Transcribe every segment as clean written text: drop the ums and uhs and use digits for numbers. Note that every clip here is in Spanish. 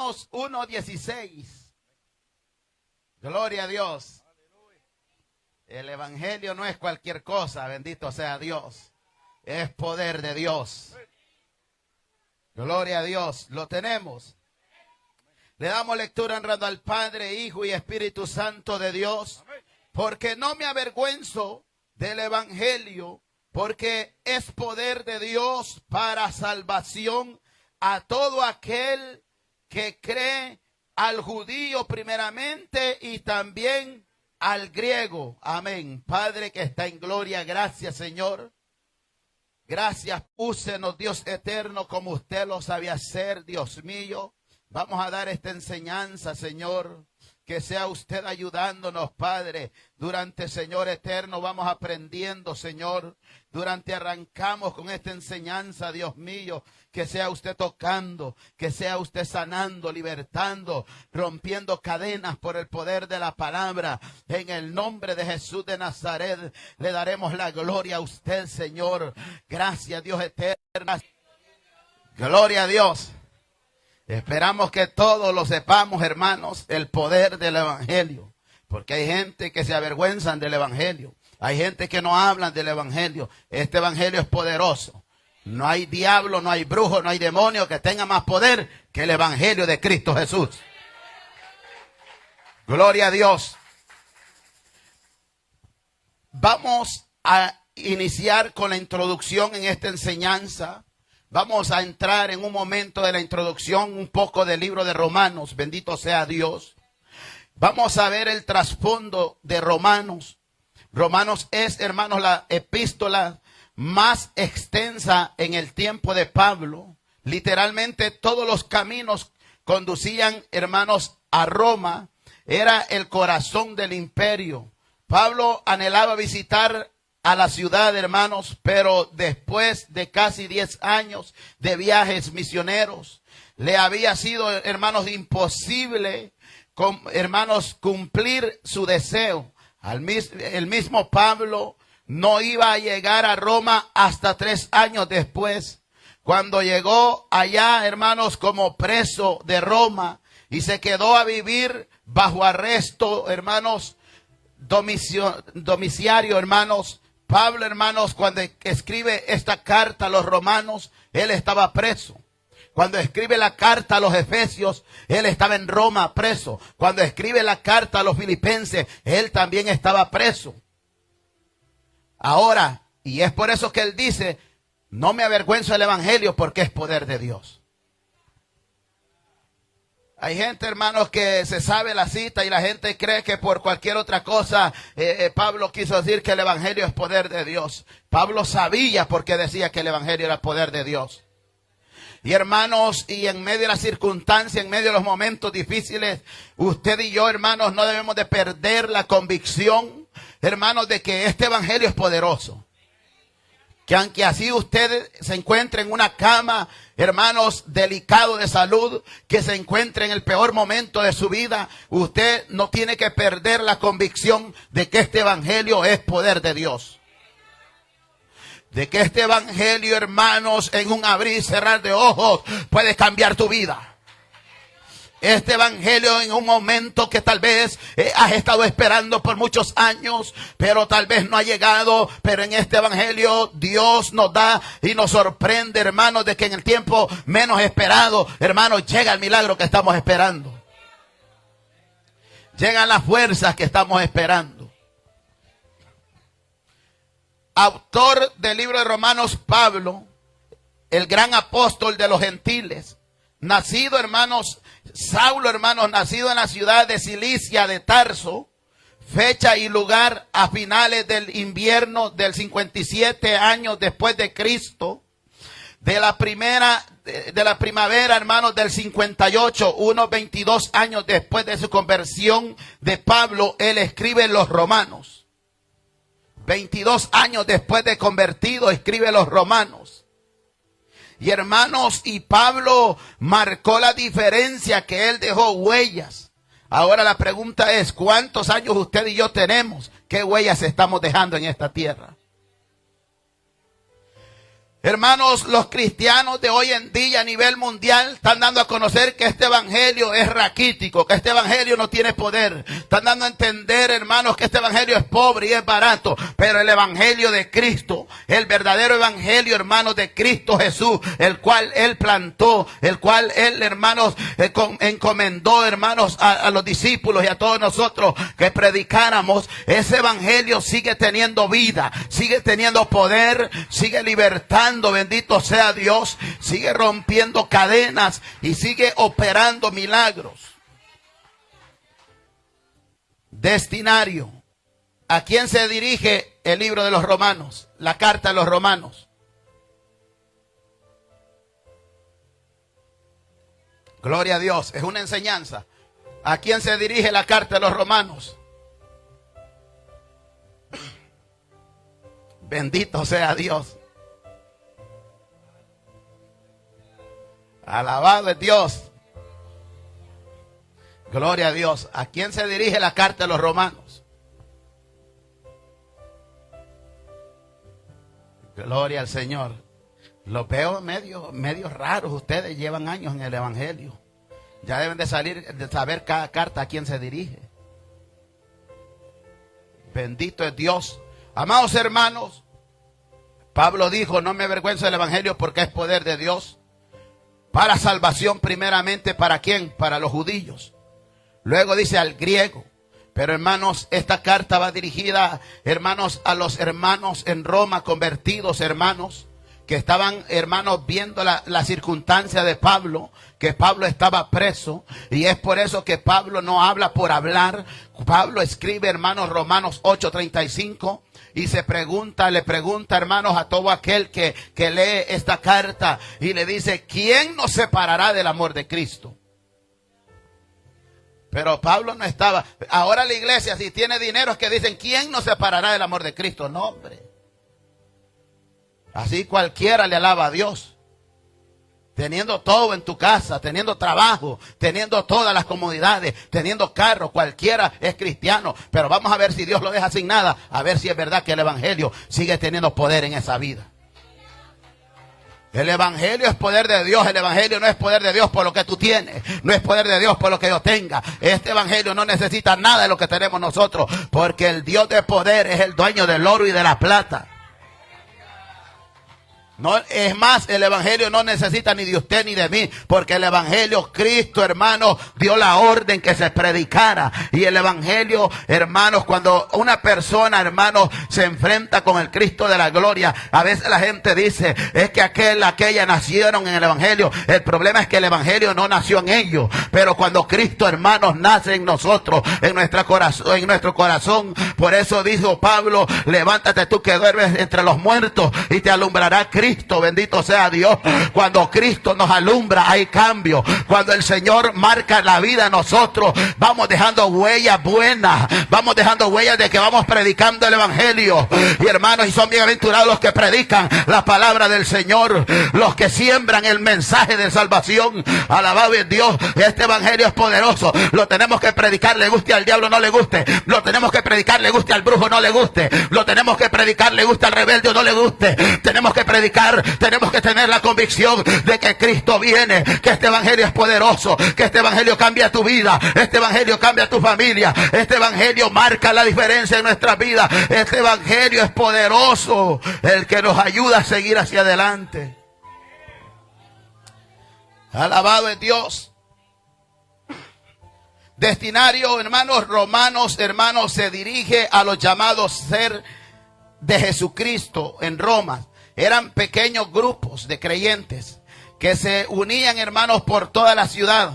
Romanos 1:16. Gloria a Dios. El evangelio no es cualquier cosa, bendito sea Dios. Es poder de Dios. Gloria a Dios. Lo tenemos. Le damos lectura honrando al Padre, Hijo y Espíritu Santo de Dios. Porque no me avergüenzo del evangelio, porque es poder de Dios para salvación a todo aquel que cree, al judío primeramente y también al griego. Amén. Padre que está en gloria, gracias Señor. Gracias, úsenos Dios eterno como usted lo sabe hacer, Dios mío. Vamos a dar esta enseñanza, Señor. Que sea usted ayudándonos, Padre. Durante, Señor eterno, vamos aprendiendo, Señor. Durante arrancamos con esta enseñanza, Dios mío. Que sea usted tocando, que sea usted sanando, libertando, rompiendo cadenas por el poder de la palabra. En el nombre de Jesús de Nazaret, le daremos la gloria a usted, Señor. Gracias, Dios eterno. Gloria a Dios. Esperamos que todos lo sepamos, hermanos, el poder del evangelio. Porque hay gente que se avergüenzan del evangelio. Hay gente que no hablan del evangelio. Este evangelio es poderoso. No hay diablo, no hay brujo, no hay demonio que tenga más poder que el evangelio de Cristo Jesús. Gloria a Dios. Vamos a iniciar con la introducción en esta enseñanza. Vamos a entrar en un momento de la introducción un poco del libro de Romanos. Bendito sea Dios. Vamos a ver el trasfondo de Romanos. Romanos es, hermanos, la epístola más extensa en el tiempo de Pablo. Literalmente todos los caminos conducían, hermanos, a Roma. Era el corazón del imperio. Pablo anhelaba visitar a la ciudad, hermanos, pero después de casi 10 años de viajes misioneros, le había sido, hermanos, imposible, hermanos, cumplir su deseo. El mismo Pablo no iba a llegar a Roma hasta 3 años después, cuando llegó allá, hermanos, como preso de Roma y se quedó a vivir bajo arresto, hermanos, domiciliario, hermanos. Pablo, hermanos, cuando escribe esta carta a los romanos, él estaba preso. Cuando escribe la carta a los efesios, él estaba en Roma preso. Cuando escribe la carta a los filipenses, él también estaba preso. Ahora, y es por eso que él dice, no me avergüenzo del evangelio porque es poder de Dios. Hay gente, hermanos, que se sabe la cita y la gente cree que por cualquier otra cosa Pablo quiso decir que el evangelio es poder de Dios. Pablo sabía por qué decía que el evangelio era poder de Dios. Y hermanos, y en medio de las circunstancias, en medio de los momentos difíciles, usted y yo, hermanos, no debemos de perder la convicción, hermanos, de que este evangelio es poderoso. Que aunque así usted se encuentre en una cama, hermanos, delicado de salud, que se encuentre en el peor momento de su vida, usted no tiene que perder la convicción de que este evangelio es poder de Dios. De que este evangelio, hermanos, en un abrir y cerrar de ojos, puede cambiar tu vida. Este evangelio en un momento que tal vez has estado esperando por muchos años, pero tal vez no ha llegado, pero en este evangelio Dios nos da y nos sorprende, hermanos, de que en el tiempo menos esperado, hermanos, llega el milagro que estamos esperando. Llegan las fuerzas que estamos esperando. Autor del libro de Romanos, Pablo, el gran apóstol de los gentiles, nacido, hermanos, Saulo, hermanos, nacido en la ciudad de Cilicia de Tarso, fecha y lugar a finales del invierno del 57 años después de Cristo, de la primavera, hermanos, del 58, unos 22 años después de su conversión de Pablo, él escribe los Romanos. 22 años después de convertido, escribe los Romanos. Y hermanos, y Pablo marcó la diferencia, que él dejó huellas. Ahora la pregunta es, ¿cuántos años usted y yo tenemos? ¿Qué huellas estamos dejando en esta tierra? Hermanos, los cristianos de hoy en día a nivel mundial están dando a conocer que este evangelio es raquítico, que este evangelio no tiene poder. Están dando a entender, hermanos, que este evangelio es pobre y es barato. Pero el evangelio de Cristo, el verdadero evangelio, hermanos, de Cristo Jesús, el cual Él plantó, el cual Él, hermanos, encomendó, hermanos, a los discípulos y a todos nosotros que predicáramos, ese evangelio sigue teniendo vida, sigue teniendo poder, sigue libertando. Bendito sea Dios, sigue rompiendo cadenas y sigue operando milagros. Destinario. ¿A quién se dirige el libro de los Romanos? La carta a los Romanos. Gloria a Dios, es una enseñanza. ¿A quién se dirige la carta a los Romanos? Bendito sea Dios. Alabado es Dios. Gloria a Dios. ¿A quién se dirige la carta de los Romanos? Gloria al Señor. Los veo medio raros. Ustedes llevan años en el evangelio. Ya deben de saber cada carta a quién se dirige. Bendito es Dios. Amados hermanos, Pablo dijo: no me avergüenzo del evangelio porque es poder de Dios. Para salvación primeramente, ¿para quién? Para los judíos. Luego dice al griego. Pero hermanos, esta carta va dirigida, hermanos, a los hermanos en Roma convertidos, hermanos, que estaban, hermanos, viendo la circunstancia de Pablo, que Pablo estaba preso, y es por eso que Pablo no habla por hablar. Pablo escribe, hermanos, Romanos 8:35, y le pregunta, hermanos, a todo aquel que lee esta carta, y le dice: ¿quién nos separará del amor de Cristo? Pero Pablo no estaba. Ahora la iglesia, si tiene dinero, es que dicen: ¿quién nos separará del amor de Cristo? No, hombre. Así cualquiera le alaba a Dios. Teniendo todo en tu casa, teniendo trabajo, teniendo todas las comodidades, teniendo carro, cualquiera es cristiano. Pero vamos a ver si Dios lo deja sin nada, a ver si es verdad que el evangelio sigue teniendo poder en esa vida. El evangelio es poder de Dios. El evangelio no es poder de Dios por lo que tú tienes, no es poder de Dios por lo que yo tenga. Este evangelio no necesita nada de lo que tenemos nosotros, porque el Dios de poder es el dueño del oro y de la plata. No, es más, el evangelio no necesita ni de usted ni de mí, porque el evangelio, Cristo, hermanos, dio la orden que se predicara. Y el evangelio, hermanos, cuando una persona, hermanos, se enfrenta con el Cristo de la gloria, a veces la gente dice: es que aquella nacieron en el evangelio. El problema es que el evangelio no nació en ellos, pero cuando Cristo, hermanos, nace en nosotros, en nuestro corazón, por eso dijo Pablo: levántate tú que duermes entre los muertos y te alumbrará Cristo. Bendito sea Dios. Cuando Cristo nos alumbra, hay cambio. Cuando el Señor marca la vida a nosotros, vamos dejando huellas buenas, vamos dejando huellas de que vamos predicando el evangelio. Y hermanos, y son bienaventurados los que predican la palabra del Señor, los que siembran el mensaje de salvación. Alabado es Dios. Este evangelio es poderoso. Lo tenemos que predicar, le guste al diablo o no le guste. Lo tenemos que predicar, le guste al brujo o no le guste. Lo tenemos que predicar, le guste al rebelde o no le guste. Tenemos que predicar, tenemos que tener la convicción de que Cristo viene, que este evangelio es poderoso, que este evangelio cambia tu vida, este evangelio cambia tu familia, este evangelio marca la diferencia en nuestra vida. Este evangelio es poderoso, el que nos ayuda a seguir hacia adelante. Alabado es Dios. Destinario, hermanos, Romanos, hermanos, se dirige a los llamados ser de Jesucristo en Roma. Eran pequeños grupos de creyentes que se unían, hermanos, por toda la ciudad.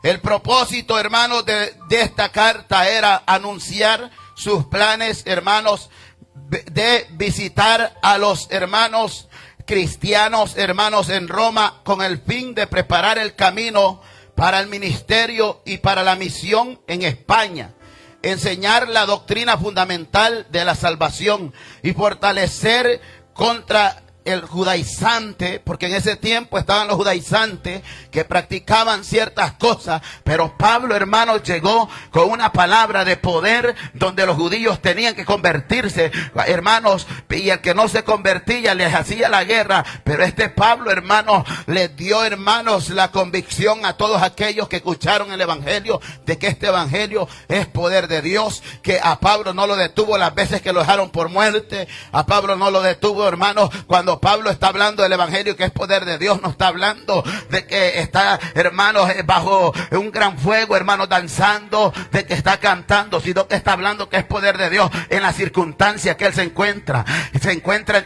El propósito, hermanos, de esta carta era anunciar sus planes, hermanos, de visitar a los hermanos cristianos, hermanos, en Roma, con el fin de preparar el camino para el ministerio y para la misión en España. Enseñar la doctrina fundamental de la salvación y fortalecer contra el judaizante, porque en ese tiempo estaban los judaizantes que practicaban ciertas cosas, pero Pablo, hermanos, llegó con una palabra de poder donde los judíos tenían que convertirse, hermanos, y el que no se convertía les hacía la guerra, pero este Pablo, hermanos, les dio, hermanos, la convicción a todos aquellos que escucharon el evangelio, de que este evangelio es poder de Dios, que a Pablo no lo detuvo las veces que lo dejaron por muerte, a Pablo no lo detuvo, hermanos, cuando Pablo está hablando del evangelio que es poder de Dios, no está hablando de que está, hermanos, bajo un gran fuego, hermanos, danzando, de que está cantando, sino que está hablando que es poder de Dios en la circunstancia que él se encuentra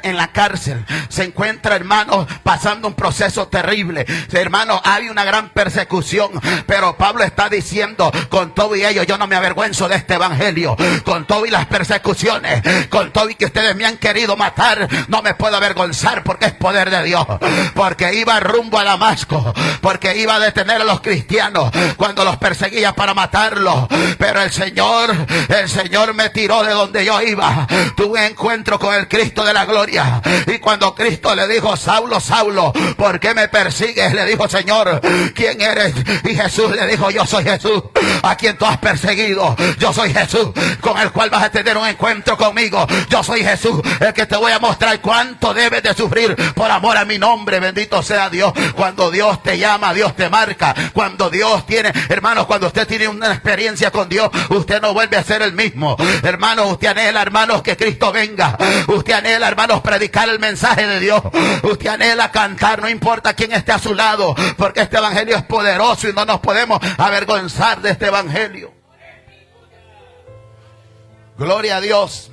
en la cárcel, se encuentra, hermanos, pasando un proceso terrible, hermanos, hay una gran persecución, pero Pablo está diciendo, con todo y ello, yo no me avergüenzo de este evangelio, con todo y las persecuciones, con todo y que ustedes me han querido matar, no me puedo avergonzar, porque es poder de Dios, porque iba rumbo a Damasco, porque iba a detener a los cristianos cuando los perseguía para matarlos, pero el Señor me tiró de donde yo iba, tuve encuentro con el Cristo de la gloria, y cuando Cristo le dijo, Saulo, Saulo, ¿por qué me persigues? Le dijo, Señor, ¿quién eres? Y Jesús le dijo, yo soy Jesús, a quien tú has perseguido, yo soy Jesús, con el cual vas a tener un encuentro conmigo, yo soy Jesús, el que te voy a mostrar cuánto debes de sufrir por amor a mi nombre, bendito sea Dios. Cuando Dios te llama, Dios te marca, cuando Dios tiene, hermanos, cuando usted tiene una experiencia con Dios, usted no vuelve a ser el mismo, hermanos, usted anhela, hermanos, que Cristo venga, usted anhela, hermanos, predicar el mensaje de Dios, usted anhela cantar, no importa quién esté a su lado, porque este evangelio es poderoso y no nos podemos avergonzar de este evangelio. Gloria a Dios.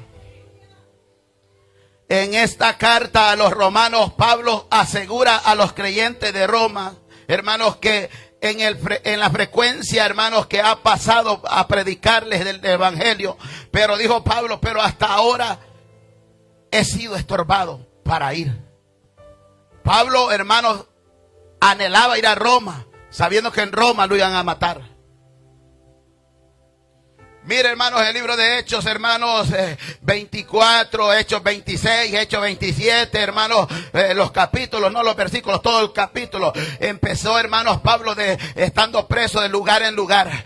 En esta carta a los romanos, Pablo asegura a los creyentes de Roma, hermanos, que en la frecuencia, hermanos, que ha pasado a predicarles del evangelio, pero dijo Pablo, pero hasta ahora he sido estorbado para ir. Pablo, hermanos, anhelaba ir a Roma, sabiendo que en Roma lo iban a matar. Mire, hermanos, el libro de Hechos, hermanos, 24, Hechos 26, Hechos 27, hermanos, los capítulos, no los versículos, todo el capítulo. Empezó, hermanos, Pablo estando preso de lugar en lugar.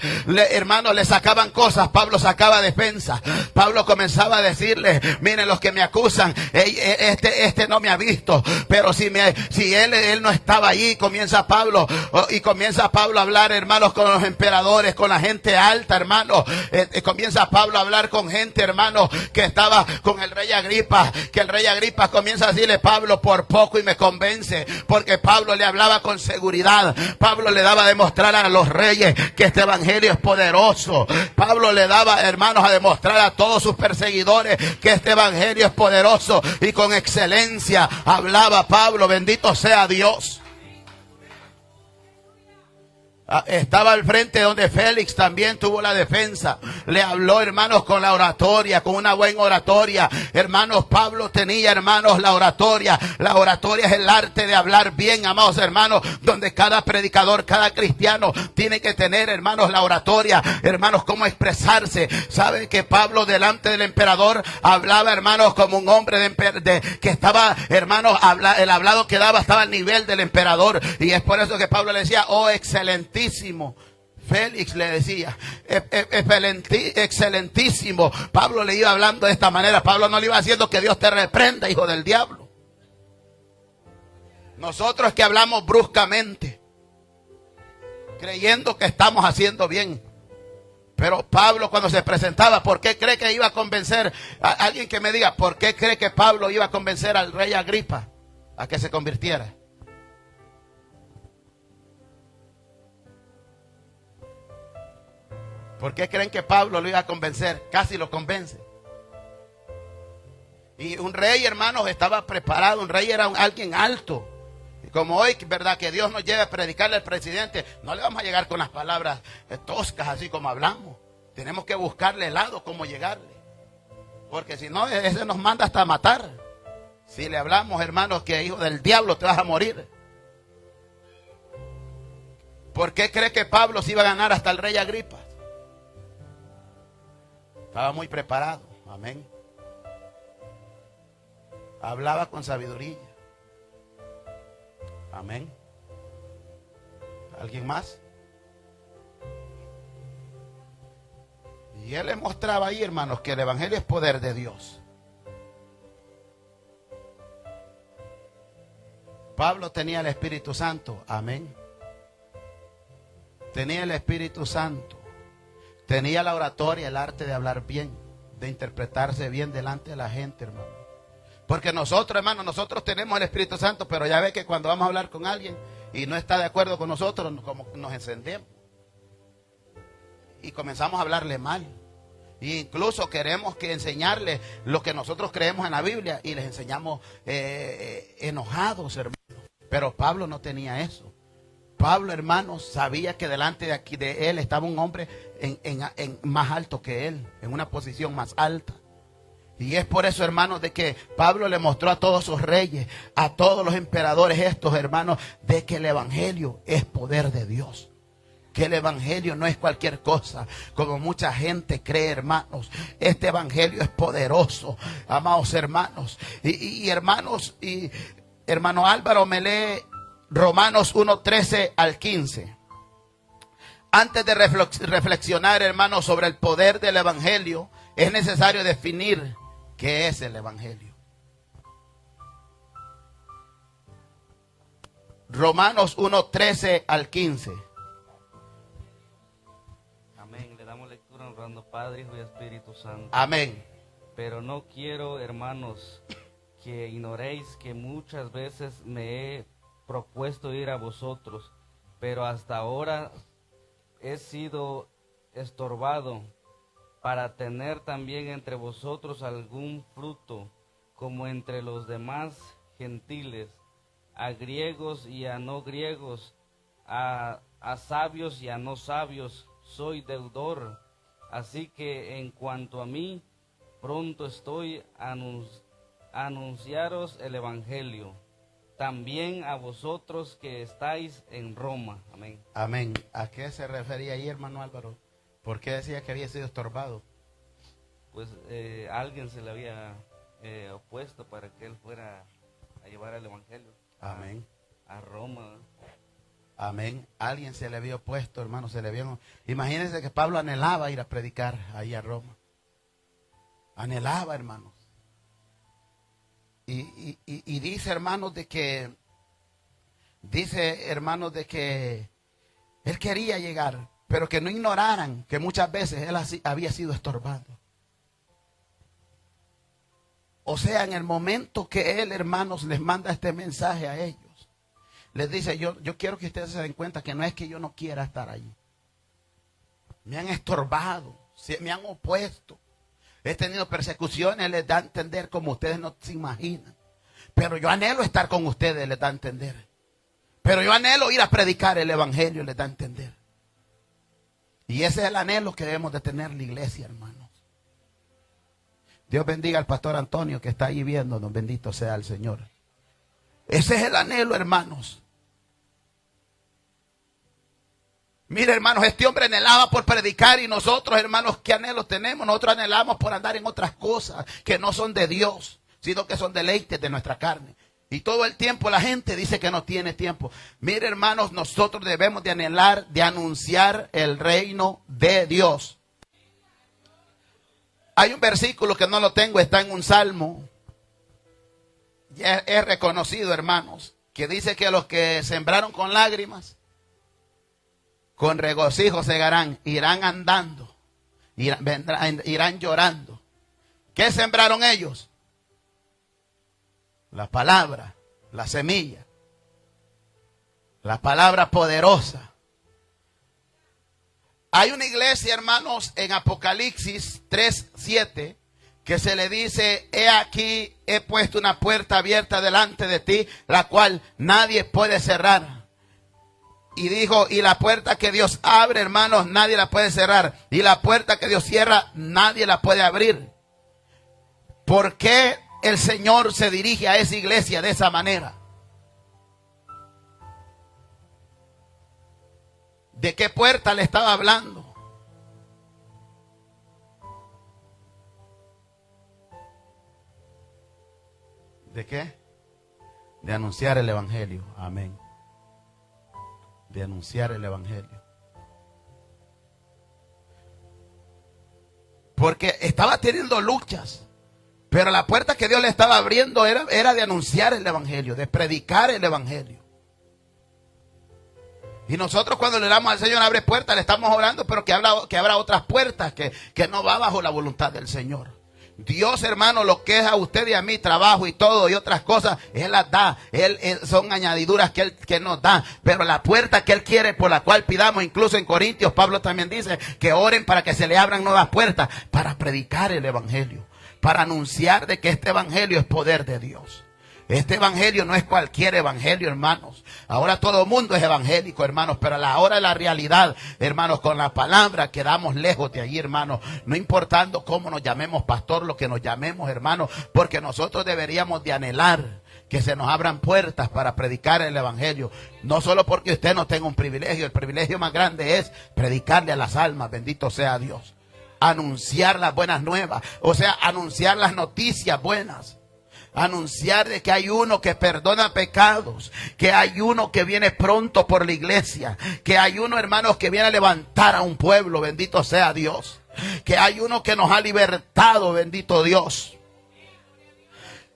Hermanos, le sacaban cosas, Pablo sacaba defensa. Pablo comenzaba a decirle, miren los que me acusan, este no me ha visto, pero si él no estaba allí, comienza Pablo a hablar, hermanos, con los emperadores, con la gente alta, hermanos. Comienza Pablo a hablar con gente, hermano, que estaba con el rey Agripa, que el rey Agripa comienza a decirle, Pablo, por poco y me convence, porque Pablo le hablaba con seguridad. Pablo le daba a demostrar a los reyes que este evangelio es poderoso. Pablo le daba, hermanos, a demostrar a todos sus perseguidores que este evangelio es poderoso, y con excelencia hablaba Pablo, bendito sea Dios. Estaba al frente donde Félix también tuvo la defensa. Le habló, hermanos, con la oratoria, con una buena oratoria. Hermanos, Pablo tenía, hermanos, la oratoria. La oratoria es el arte de hablar bien, amados hermanos, donde cada predicador, cada cristiano tiene que tener, hermanos, la oratoria. Hermanos, cómo expresarse. Saben que Pablo delante del emperador hablaba, hermanos, como un hombre que estaba, hermanos, el hablado que daba estaba al nivel del emperador. Y es por eso que Pablo le decía, oh excelentísimo Félix, le decía, excelentísimo. Pablo le iba hablando de esta manera. Pablo no le iba haciendo que Dios te reprenda, hijo del diablo. Nosotros que hablamos bruscamente, creyendo que estamos haciendo bien. Pero Pablo, cuando se presentaba, ¿por qué cree que iba a convencer? Alguien que me diga, ¿por qué cree que Pablo iba a convencer al rey Agripa a que se convirtiera? ¿Por qué creen que Pablo lo iba a convencer? Casi lo convence. Y un rey, hermanos, estaba preparado. Un rey era alguien alto. Y como hoy, verdad, que Dios nos lleve a predicarle al presidente, no le vamos a llegar con las palabras toscas, así como hablamos. Tenemos que buscarle el lado, cómo llegarle. Porque si no, ese nos manda hasta matar. Si le hablamos, hermanos, que hijo del diablo te vas a morir. ¿Por qué cree que Pablo se iba a ganar hasta el rey Agripa? Estaba muy preparado, amén. Hablaba con sabiduría. Amén. ¿Alguien más? Y él le mostraba ahí, hermanos, que el evangelio es poder de Dios. Pablo tenía el Espíritu Santo. Amén. Tenía el Espíritu Santo. Tenía la oratoria, el arte de hablar bien, de interpretarse bien delante de la gente, hermano. Porque nosotros, hermano, nosotros tenemos el Espíritu Santo, pero ya ve que cuando vamos a hablar con alguien y no está de acuerdo con nosotros, como nos encendemos y comenzamos a hablarle mal. E incluso queremos que enseñarle lo que nosotros creemos en la Biblia y les enseñamos enojados, hermano. Pero Pablo no tenía eso. Pablo, hermanos, sabía que delante de aquí de él estaba un hombre en más alto que él, en una posición más alta. Y es por eso, hermanos, de que Pablo le mostró a todos sus reyes, a todos los emperadores estos, hermanos, de que el evangelio es poder de Dios. Que el evangelio no es cualquier cosa, como mucha gente cree, hermanos. Este evangelio es poderoso, amados hermanos. Hermano Álvaro me lee Romanos 1:13 al 15. Antes de reflexionar, hermanos, sobre el poder del evangelio, es necesario definir qué es el evangelio. Romanos 1:13 al 15. Amén. Le damos lectura honrando Padre, Hijo y Espíritu Santo. Amén. Pero no quiero, hermanos, que ignoréis que muchas veces me he propuesto ir a vosotros, pero hasta ahora he sido estorbado para tener también entre vosotros algún fruto, como entre los demás gentiles, a griegos y a no griegos, a sabios y a no sabios, soy deudor. Así que en cuanto a mí, pronto estoy a anunciaros el evangelio, también a vosotros que estáis en Roma. Amén. Amén. ¿A qué se refería ahí, hermano Álvaro? ¿Por qué decía que había sido estorbado? Pues alguien se le había opuesto para que él fuera a llevar el evangelio. Amén. A Roma. Amén. Alguien se le había opuesto, hermano, se le había... Imagínense que Pablo anhelaba ir a predicar ahí a Roma. Anhelaba, hermanos. Y dice, hermanos, de que él quería llegar, pero que no ignoraran que muchas veces él había sido estorbado. O sea, en el momento que él, hermanos, les manda este mensaje a ellos, les dice, yo quiero que ustedes se den cuenta que no es que yo no quiera estar allí. Me han estorbado, me han opuesto. He tenido persecuciones, les da a entender como ustedes no se imaginan. Pero yo anhelo estar con ustedes, les da a entender. Pero yo anhelo ir a predicar el evangelio, les da a entender. Y ese es el anhelo que debemos de tener la iglesia, hermanos. Dios bendiga al pastor Antonio que está ahí viéndonos, bendito sea el Señor. Ese es el anhelo, hermanos. Mire, hermanos, este hombre anhelaba por predicar y nosotros, hermanos, ¿qué anhelos tenemos? Nosotros anhelamos por andar en otras cosas que no son de Dios, sino que son deleites de nuestra carne. Y todo el tiempo la gente dice que no tiene tiempo. Mire, hermanos, nosotros debemos de anhelar, de anunciar el reino de Dios. Hay un versículo que no lo tengo, está en un salmo. Ya es reconocido, hermanos, que dice que los que sembraron con lágrimas, con regocijo segarán, irán andando, irán llorando. ¿Qué sembraron ellos? La palabra, la semilla, la palabra poderosa. Hay una iglesia, hermanos, en Apocalipsis 3:7, que se le dice, he aquí, he puesto una puerta abierta delante de ti, la cual nadie puede cerrar. Y dijo, y la puerta que Dios abre, hermanos, nadie la puede cerrar. Y la puerta que Dios cierra, nadie la puede abrir. ¿Por qué el Señor se dirige a esa iglesia de esa manera? ¿De qué puerta le estaba hablando? ¿De qué? De anunciar el evangelio. Amén. de anunciar el evangelio. Porque estaba teniendo luchas, pero la puerta que Dios le estaba abriendo era de anunciar el evangelio, de predicar el evangelio. Y nosotros cuando le damos al Señor abre puertas, le estamos orando, pero que abra otras puertas que no va bajo la voluntad del Señor. Dios, hermano, lo que es a usted y a mí, trabajo y todo y otras cosas, Él las da. Son añadiduras que Él nos da. Pero la puerta que Él quiere, por la cual pidamos, incluso en Corintios, Pablo también dice que oren para que se le abran nuevas puertas, para predicar el evangelio, para anunciar de que este evangelio es poder de Dios. Este evangelio no es cualquier evangelio, hermanos. Ahora todo el mundo es evangélico, hermanos, pero a la hora de la realidad, hermanos, con la palabra quedamos lejos de allí, hermanos. No importando cómo nos llamemos pastor, lo que nos llamemos, hermanos, porque nosotros deberíamos de anhelar que se nos abran puertas para predicar el evangelio. No solo porque usted no tenga un privilegio, el privilegio más grande es predicarle a las almas, bendito sea Dios. Anunciar las buenas nuevas, o sea, anunciar las noticias buenas. Anunciar de que hay uno que perdona pecados, que hay uno que viene pronto por la iglesia, que hay uno, hermanos, que viene a levantar a un pueblo, bendito sea Dios, que hay uno que nos ha libertado, bendito Dios.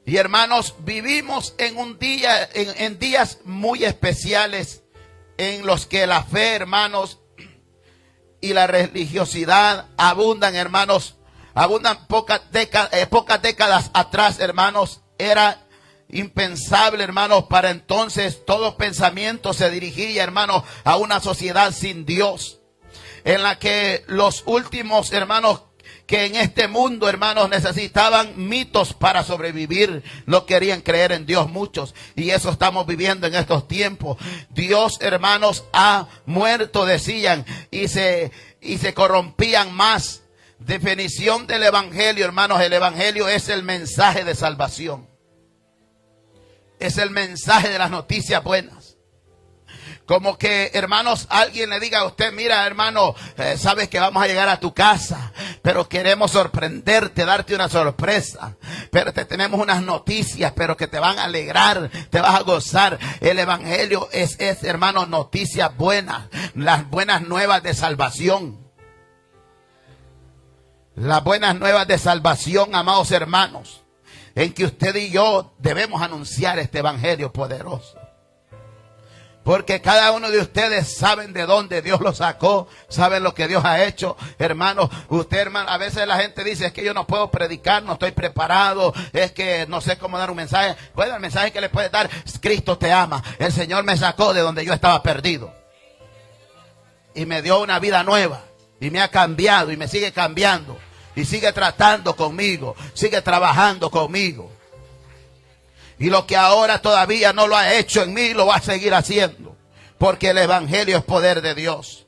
Y hermanos, vivimos en un día, en días muy especiales en los que la fe, hermanos, y la religiosidad abundan, hermanos, abundan pocas décadas atrás, hermanos. Era impensable, hermanos, para entonces todo pensamiento se dirigía, hermanos, a una sociedad sin Dios, en la que los últimos, hermanos, que en este mundo, hermanos, necesitaban mitos para sobrevivir, no querían creer en Dios muchos, y eso estamos viviendo en estos tiempos. Dios, hermanos, ha muerto, decían, y se corrompían más. Definición del evangelio, hermanos. El evangelio es el mensaje de salvación. Es el mensaje de las noticias buenas. Como que, hermanos, alguien le diga a usted: mira, hermano, sabes que vamos a llegar a tu casa, pero queremos sorprenderte, darte una sorpresa, pero te tenemos unas noticias, pero que te van a alegrar, te vas a gozar. El evangelio es hermanos, noticias buenas, las buenas nuevas de salvación. Las buenas nuevas de salvación, amados hermanos, en que usted y yo debemos anunciar este evangelio poderoso. Porque cada uno de ustedes saben de dónde Dios lo sacó, saben lo que Dios ha hecho, hermano. Usted, hermano, a veces la gente dice: es que yo no puedo predicar, no estoy preparado, es que no sé cómo dar un mensaje. Bueno, el mensaje que le puede dar: Cristo te ama. El Señor me sacó de donde yo estaba perdido y me dio una vida nueva, y me ha cambiado y me sigue cambiando. Y sigue tratando conmigo, sigue trabajando conmigo. Y lo que ahora todavía no lo ha hecho en mí, lo va a seguir haciendo. Porque el evangelio es poder de Dios.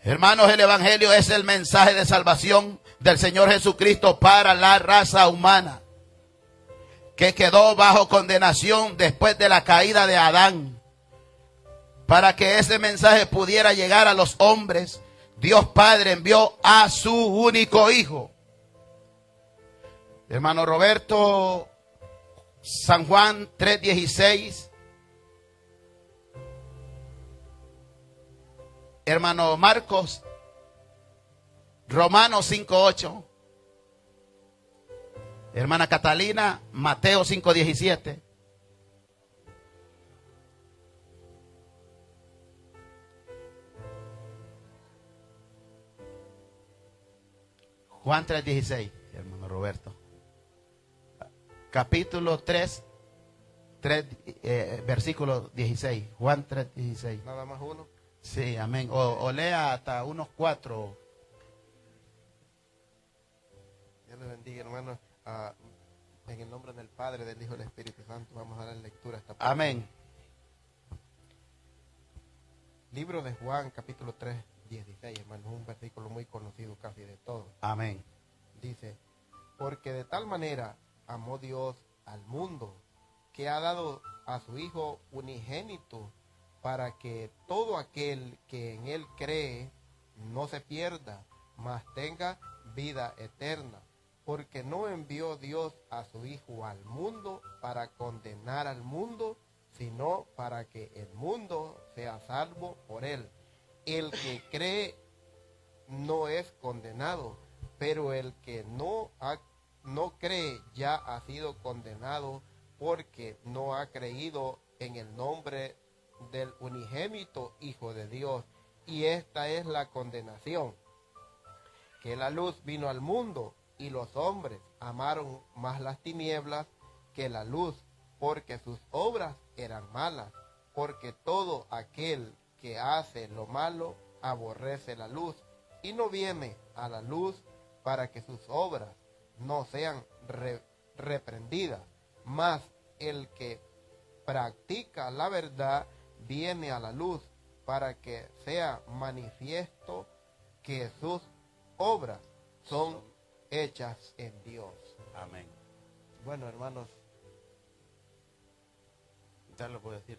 Hermanos, el evangelio es el mensaje de salvación del Señor Jesucristo para la raza humana, que quedó bajo condenación después de la caída de Adán. Para que ese mensaje pudiera llegar a los hombres, Dios Padre envió a su único Hijo. Hermano Roberto, San Juan 3:16. Hermano Marcos, Romanos 5:8. Hermana Catalina, Mateo 5:17. Juan 3:16, hermano Roberto. Capítulo 3, versículo 16. Juan 3:16. Nada más uno. Sí, amén. O lea hasta unos 4. Dios les bendiga, hermanos. En el nombre del Padre, del Hijo y del Espíritu Santo, vamos a dar lectura a esta parte. Amén. Libro de Juan, capítulo 3, 16, hermanos. Un versículo muy conocido casi de todos. Amén. Dice: porque de tal manera amó Dios al mundo, que ha dado a su Hijo unigénito, para que todo aquel que en él cree no se pierda, mas tenga vida eterna. Porque no envió Dios a su Hijo al mundo para condenar al mundo, sino para que el mundo sea salvo por él. El que cree no es condenado, pero el que no cree ya ha sido condenado porque no ha creído en el nombre del unigénito Hijo de Dios. Y esta es la condenación, que la luz vino al mundo y los hombres amaron más las tinieblas que la luz, porque sus obras eran malas, porque todo aquel que hace lo malo aborrece la luz y no viene a la luz para que sus obras no sean reprendidas. Mas el que practica la verdad viene a la luz para que sea manifiesto que sus obras son hechas en Dios. Amén. Bueno, hermanos, Ya lo puedo decir.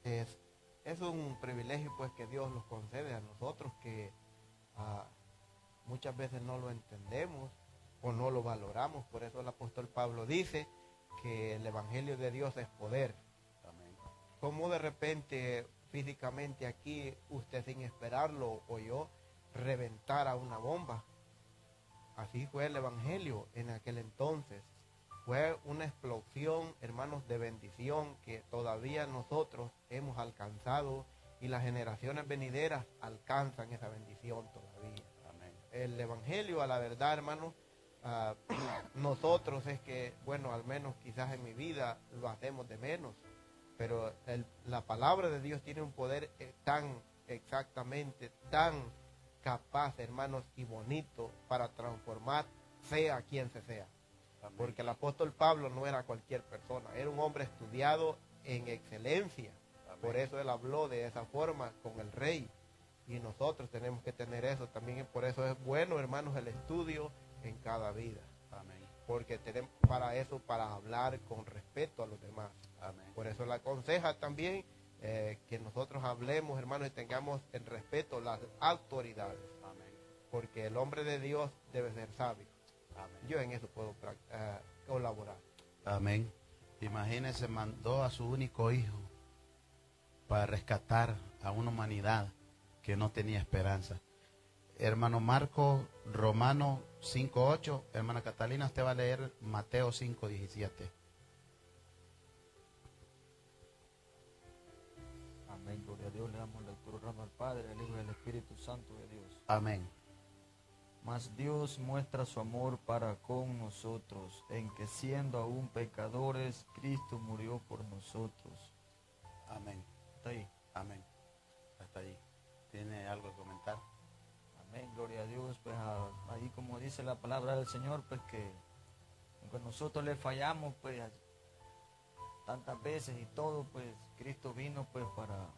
es un privilegio pues que Dios nos concede a nosotros, que muchas veces no lo entendemos o no lo valoramos. Por eso el apóstol Pablo dice que el evangelio de Dios es poder. Amén. Como de repente físicamente aquí usted, sin esperarlo, oyó reventar a una bomba. Así fue el evangelio en aquel entonces. Fue una explosión, hermanos, de bendición que todavía nosotros hemos alcanzado, y las generaciones venideras alcanzan esa bendición todavía. Amén. El evangelio, a la verdad, hermanos, nosotros es que, bueno, al menos quizás en mi vida lo hacemos de menos, pero la palabra de Dios tiene un poder tan exactamente, tan capaz, hermanos, y bonito para transformar sea quien se sea. Amén. Porque el apóstol Pablo no era cualquier persona, era un hombre estudiado en excelencia. Amén. Por eso él habló de esa forma con el rey, y nosotros tenemos que tener eso también. Por eso es bueno, hermanos, el estudio en cada vida, Amén. porque tenemos para eso, para hablar con respeto a los demás. Amén. Por eso le aconseja también que nosotros hablemos, hermanos, y tengamos en respeto las autoridades, Amén. porque el hombre de Dios debe ser sabio. Amén. Yo en eso puedo colaborar. Amén. Imagínese, mandó a su único hijo para rescatar a una humanidad que no tenía esperanza. Hermano Marco, Romanos 5:8. Hermana Catalina, usted va a leer Mateo 5:17. Amén, gloria a Dios. Le damos lectura honrando al Padre, al Hijo y al Espíritu Santo de Dios. Amén. Mas Dios muestra su amor para con nosotros, en que siendo aún pecadores, Cristo murió por nosotros. Amén. Está ahí. Amén. Hasta ahí. ¿Tiene algo que comentar? Amén, gloria a Dios. Pues ahí, como dice la palabra del Señor, pues que aunque nosotros le fallamos, pues tantas veces y todo, pues Cristo vino pues para,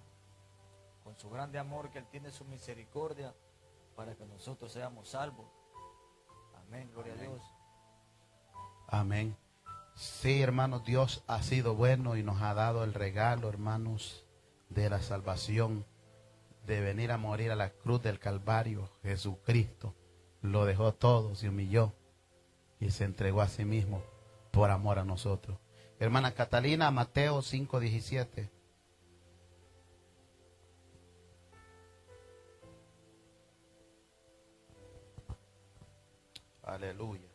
con su grande amor que Él tiene, su misericordia, para que nosotros seamos salvos. Amén, gloria Amén. a Dios. Amén. Sí, hermanos, Dios ha sido bueno y nos ha dado el regalo, hermanos, de la salvación, de venir a morir a la cruz del Calvario. Jesucristo lo dejó todo, se humilló y se entregó a sí mismo por amor a nosotros. Hermana Catalina, Mateo 5:17. Aleluya.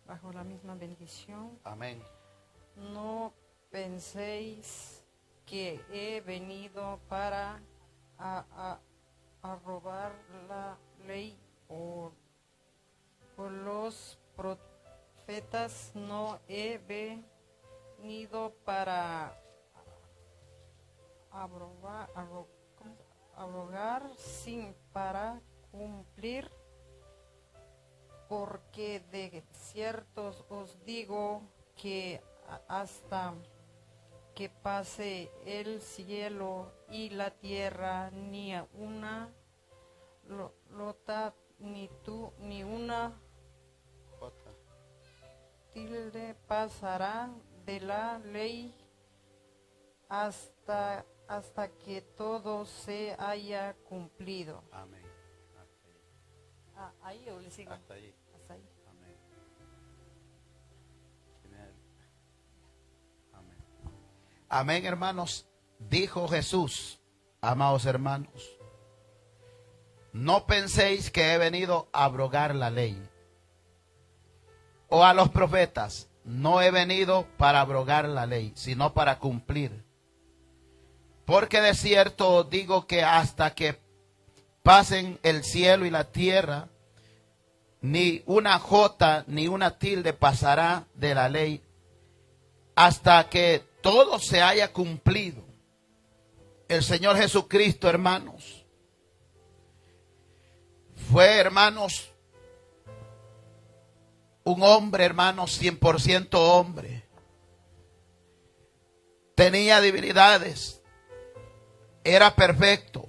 Bajo la misma bendición, Amén. no penséis que he venido para a robar la ley o los profetas. No he venido para abrogar, sin para cumplir. Porque de cierto os digo que hasta que pase el cielo y la tierra, ni una lota, ni una tilde pasará de la ley hasta que todo se haya cumplido. Amén. Ahí yo le sigo. Hasta allí. Hasta ahí. Amén. Amén, hermanos. Dijo Jesús, amados hermanos, no penséis que he venido a abrogar la ley o a los profetas. No he venido para abrogar la ley, sino para cumplir. Porque de cierto os digo que hasta que pasen el cielo y la tierra, ni una jota ni una tilde pasará de la ley, hasta que todo se haya cumplido. El Señor Jesucristo, hermanos, fue, hermanos, un hombre, hermanos, 100% hombre. Tenía debilidades. Era perfecto.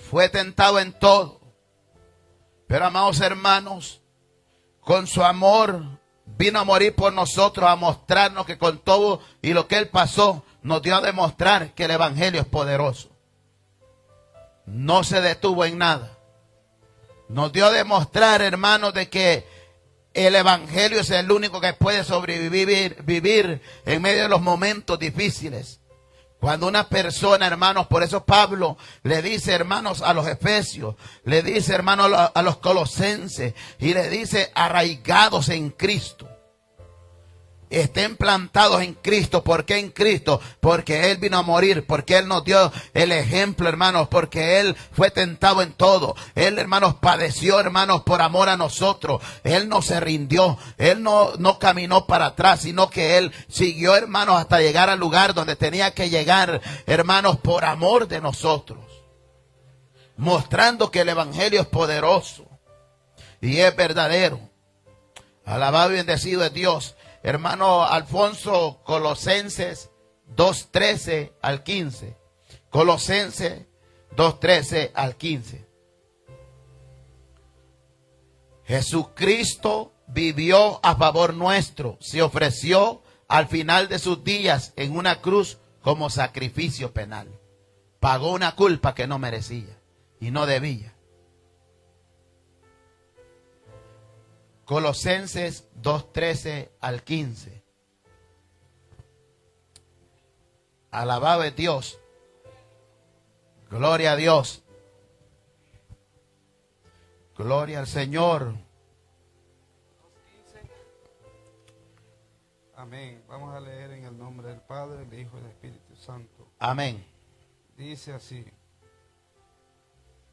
Fue tentado en todo. Pero, amados hermanos, con su amor vino a morir por nosotros, a mostrarnos que con todo y lo que Él pasó, nos dio a demostrar que el Evangelio es poderoso. No se detuvo en nada. Nos dio a demostrar, hermanos, de que el Evangelio es el único que puede vivir en medio de los momentos difíciles. Cuando una persona, hermanos, por eso Pablo le dice, hermanos, a los efesios, le dice, hermanos, a los colosenses, y le dice, arraigados en Cristo. Estén plantados en Cristo. ¿Por qué en Cristo? Porque Él vino a morir, porque Él nos dio el ejemplo, hermanos, porque Él fue tentado en todo. Él, hermanos, padeció, hermanos, por amor a nosotros. Él no se rindió, Él no caminó para atrás, sino que Él siguió, hermanos, hasta llegar al lugar donde tenía que llegar, hermanos, por amor de nosotros. Mostrando que el Evangelio es poderoso y es verdadero. Alabado y bendecido es Dios. Hermano Alfonso, Colosenses 2:13 al 15. Colosenses 2:13 al 15. Jesucristo vivió a favor nuestro. Se ofreció al final de sus días en una cruz como sacrificio penal. Pagó una culpa que no merecía y no debía. Colosenses 2:13 al 15. Alabado es Dios. Gloria a Dios. Gloria al Señor. Amén. Vamos a leer en el nombre del Padre, del Hijo y del Espíritu Santo. Amén. Dice así: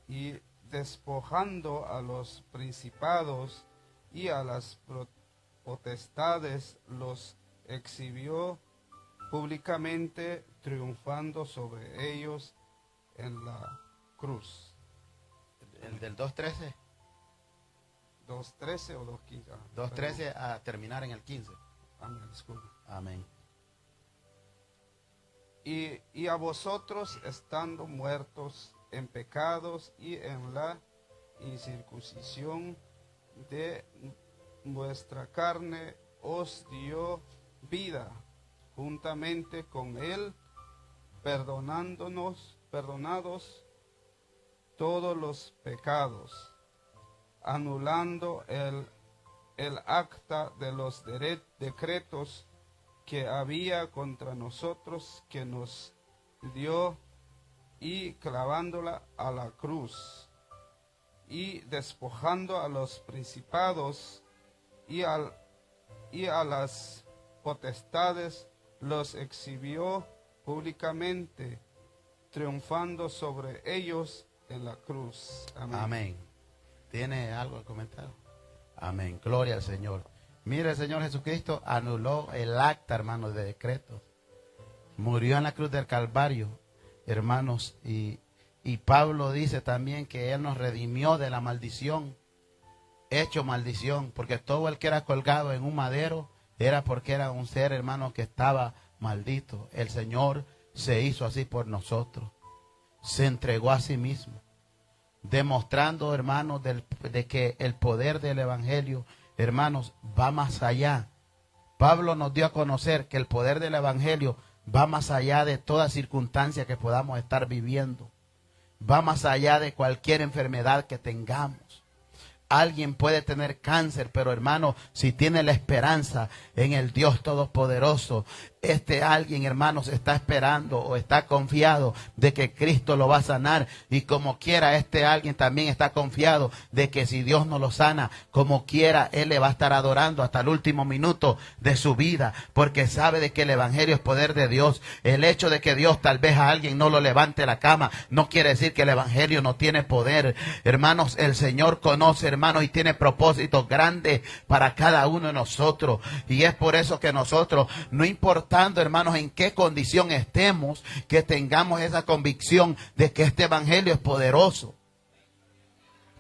y despojando a los principados y a las potestades, los exhibió públicamente, triunfando sobre ellos en la cruz. ¿El del 2:13? 2:13 o 2:15. 2:13 a terminar en el 15. Amén, disculpe. Amén. Y a vosotros, estando muertos en pecados y en la incircuncisión de vuestra carne, os dio vida juntamente con Él, perdonados todos los pecados, anulando el acta de los decretos que había contra nosotros, que nos dio, y clavándola a la cruz, y despojando a los principados y a las potestades, los exhibió públicamente, triunfando sobre ellos en la cruz. Amén. Amén. ¿Tiene algo que comentar? Amén. Gloria al Señor. Mire, el Señor Jesucristo anuló el acta, hermanos, de decretos. Murió en la cruz del Calvario, hermanos, y Pablo dice también que Él nos redimió de la maldición, hecho maldición, porque todo el que era colgado en un madero era porque era un ser, hermano, que estaba maldito. El Señor se hizo así por nosotros, se entregó a sí mismo, demostrando, hermanos, de que el poder del Evangelio, hermanos, va más allá. Pablo nos dio a conocer que el poder del Evangelio va más allá de toda circunstancia que podamos estar viviendo. Va más allá de cualquier enfermedad que tengamos. alguien puede tener cáncer, pero hermano, si tiene la esperanza en el Dios Todopoderoso, alguien, hermanos, está esperando o está confiado de que Cristo lo va a sanar. Y como quiera, alguien también está confiado de que si Dios no lo sana, como quiera, él le va a estar adorando hasta el último minuto de su vida, porque sabe de que el evangelio es poder de Dios. El hecho de que Dios tal vez a alguien no lo levante de la cama, no quiere decir que el evangelio no tiene poder. Hermanos, el Señor conoce, hermanos, y tiene propósitos grandes para cada uno de nosotros. Y es por eso que nosotros, no importa, hermanos, en qué condición estemos, que tengamos esa convicción de que este evangelio es poderoso.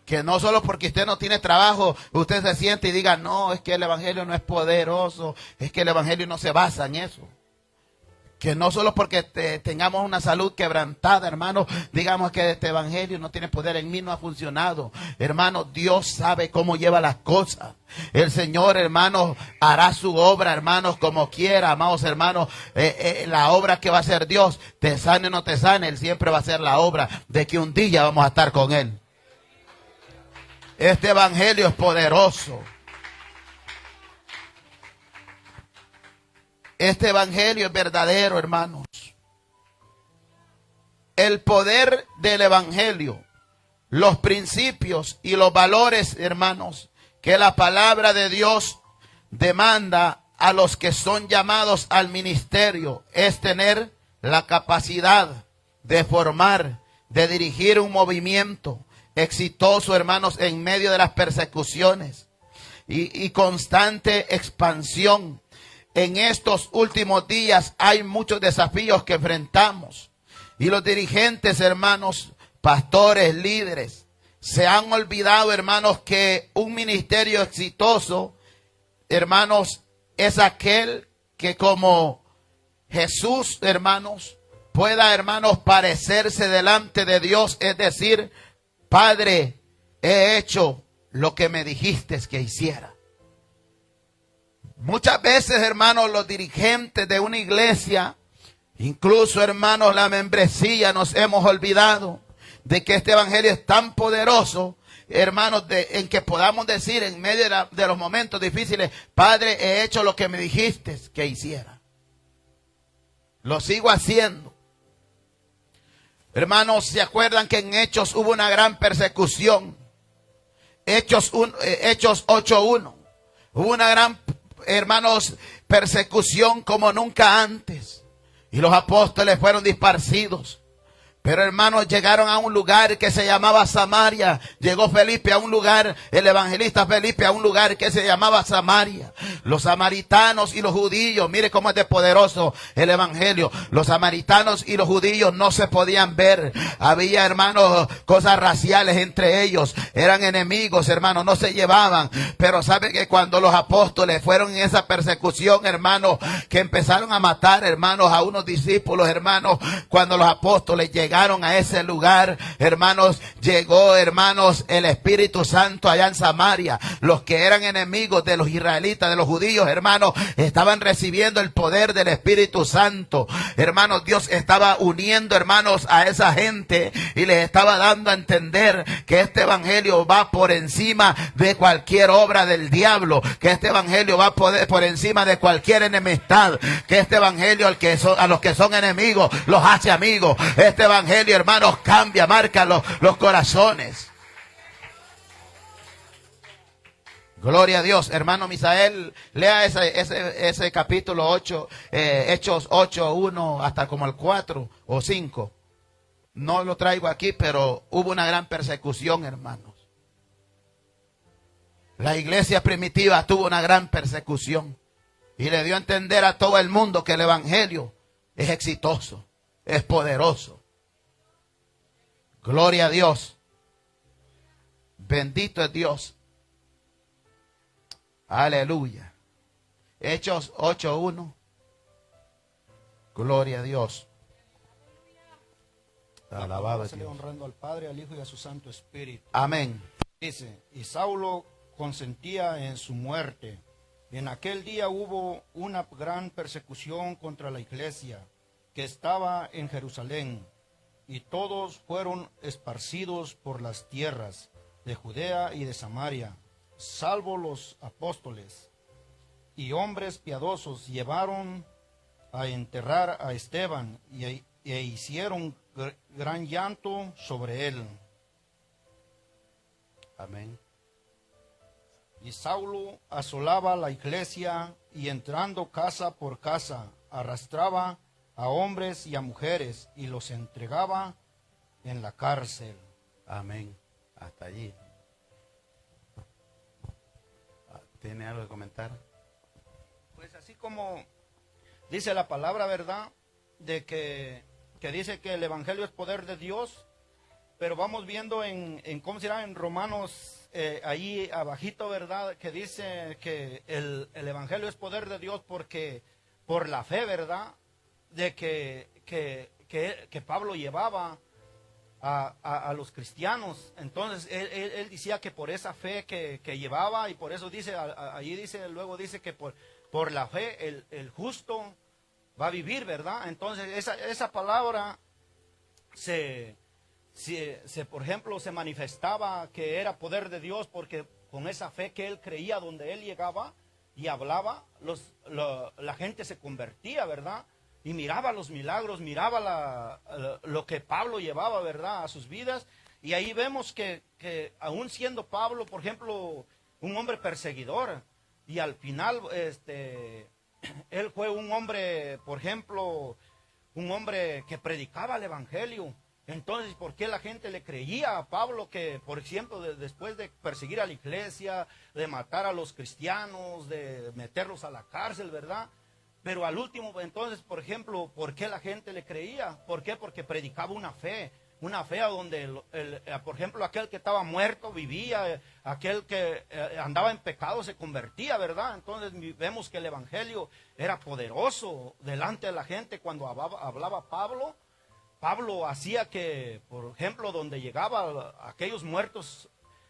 Que no solo porque usted no tiene trabajo, usted se siente y diga, no, es que el evangelio no es poderoso, es que el evangelio no se basa en eso. Que no solo porque tengamos una salud quebrantada, hermano, digamos que este evangelio no tiene poder, en mí no ha funcionado. Hermano, Dios sabe cómo lleva las cosas. El Señor, hermanos, hará su obra, hermanos, como quiera, amados hermanos. La obra que va a hacer Dios, te sane o no te sane, Él siempre va a hacer la obra de que un día vamos a estar con Él. Este evangelio es poderoso. Este evangelio es verdadero, hermanos. El poder del evangelio, los principios y los valores, hermanos, que la palabra de Dios demanda a los que son llamados al ministerio, es tener la capacidad de formar, de dirigir un movimiento exitoso, hermanos, en medio de las persecuciones y constante expansión. En estos últimos días hay muchos desafíos que enfrentamos. Y los dirigentes, hermanos, pastores, líderes, se han olvidado, hermanos, que un ministerio exitoso, hermanos, es aquel que como Jesús, hermanos, pueda, hermanos, parecerse delante de Dios. Es decir, Padre, he hecho lo que me dijiste que hiciera. Muchas veces, hermanos, los dirigentes de una iglesia, incluso, hermanos, la membresía, nos hemos olvidado de que este evangelio es tan poderoso, hermanos, en que podamos decir en medio de los momentos difíciles, Padre, he hecho lo que me dijiste que hiciera. Lo sigo haciendo. Hermanos, ¿se acuerdan que en Hechos hubo una gran persecución? Hechos 8:1. Hubo una gran, hermanos, persecución como nunca antes. Y los apóstoles fueron disparcidos. Pero, hermanos, llegaron a un lugar que se llamaba Samaria. Llegó Felipe a un lugar, el evangelista Felipe, a un lugar que se llamaba Samaria. Los samaritanos y los judíos, mire cómo es de poderoso el evangelio. Los samaritanos y los judíos no se podían ver. Había, hermanos, cosas raciales entre ellos. Eran enemigos, hermanos, no se llevaban. Pero sabe que cuando los apóstoles fueron en esa persecución, hermanos, que empezaron a matar, hermanos, a unos discípulos, hermanos, cuando los apóstoles llegaron a ese lugar, hermanos, llegó, hermanos, el Espíritu Santo allá en Samaria. Los que eran enemigos de los israelitas, de los judíos, hermanos, estaban recibiendo el poder del Espíritu Santo. Hermanos, Dios estaba uniendo, hermanos, a esa gente y les estaba dando a entender que este evangelio va por encima de cualquier obra del diablo, que este evangelio va por encima de cualquier enemistad, que este evangelio a los que son enemigos los hace amigos. Este evangelio, hermanos, cambia, marca los corazones. Gloria a Dios. Hermano Misael, lea ese capítulo 8, Hechos 8:1 hasta como el 4 o 5. No lo traigo aquí, pero hubo una gran persecución, hermanos. La iglesia primitiva tuvo una gran persecución y le dio a entender a todo el mundo que el evangelio es exitoso, es poderoso. Gloria a Dios. Bendito es Dios. Aleluya. Hechos 8:1. Gloria a Dios. Alabado sea Dios. Honrando al Padre, al Hijo y a su Santo Espíritu. Amén. Dice, y Saulo consentía en su muerte. Y en aquel día hubo una gran persecución contra la iglesia que estaba en Jerusalén. Y todos fueron esparcidos por las tierras, de Judea y de Samaria, salvo los apóstoles y hombres piadosos, llevaron a enterrar a Esteban e hicieron gran llanto sobre él. Amén. Y Saulo asolaba la iglesia y entrando casa por casa, arrastraba a hombres y a mujeres y los entregaba en la cárcel. Amén. Hasta allí. ¿Tiene algo que comentar? Pues así como dice la palabra, ¿verdad? De que dice que el evangelio es poder de Dios, pero vamos viendo en ¿cómo se llama? En Romanos, ahí abajito, ¿verdad? Que dice que el evangelio es poder de Dios porque por la fe, ¿verdad? De que Pablo llevaba a los cristianos. Entonces él decía que por esa fe que llevaba, y por eso dice, allí dice, luego dice que por la fe el justo va a vivir, ¿verdad? Entonces esa palabra por ejemplo, se manifestaba que era poder de Dios porque con esa fe que él creía, donde él llegaba y hablaba, la gente se convertía, ¿verdad? Y miraba los milagros, miraba lo que Pablo llevaba, ¿verdad?, a sus vidas. Y ahí vemos que aún siendo Pablo, por ejemplo, un hombre perseguidor, y al final él fue un hombre, por ejemplo, un hombre que predicaba el evangelio. Entonces, ¿por qué la gente le creía a Pablo que, por ejemplo, después de perseguir a la iglesia, de matar a los cristianos, de meterlos a la cárcel, ¿verdad? Pero al último, entonces, por ejemplo, ¿por qué la gente le creía? ¿Por qué? Porque predicaba una fe a donde, por ejemplo, aquel que estaba muerto vivía, aquel que andaba en pecado se convertía, ¿verdad? Entonces vemos que el evangelio era poderoso delante de la gente. Cuando hablaba Pablo hacía que, por ejemplo, donde llegaba aquellos muertos,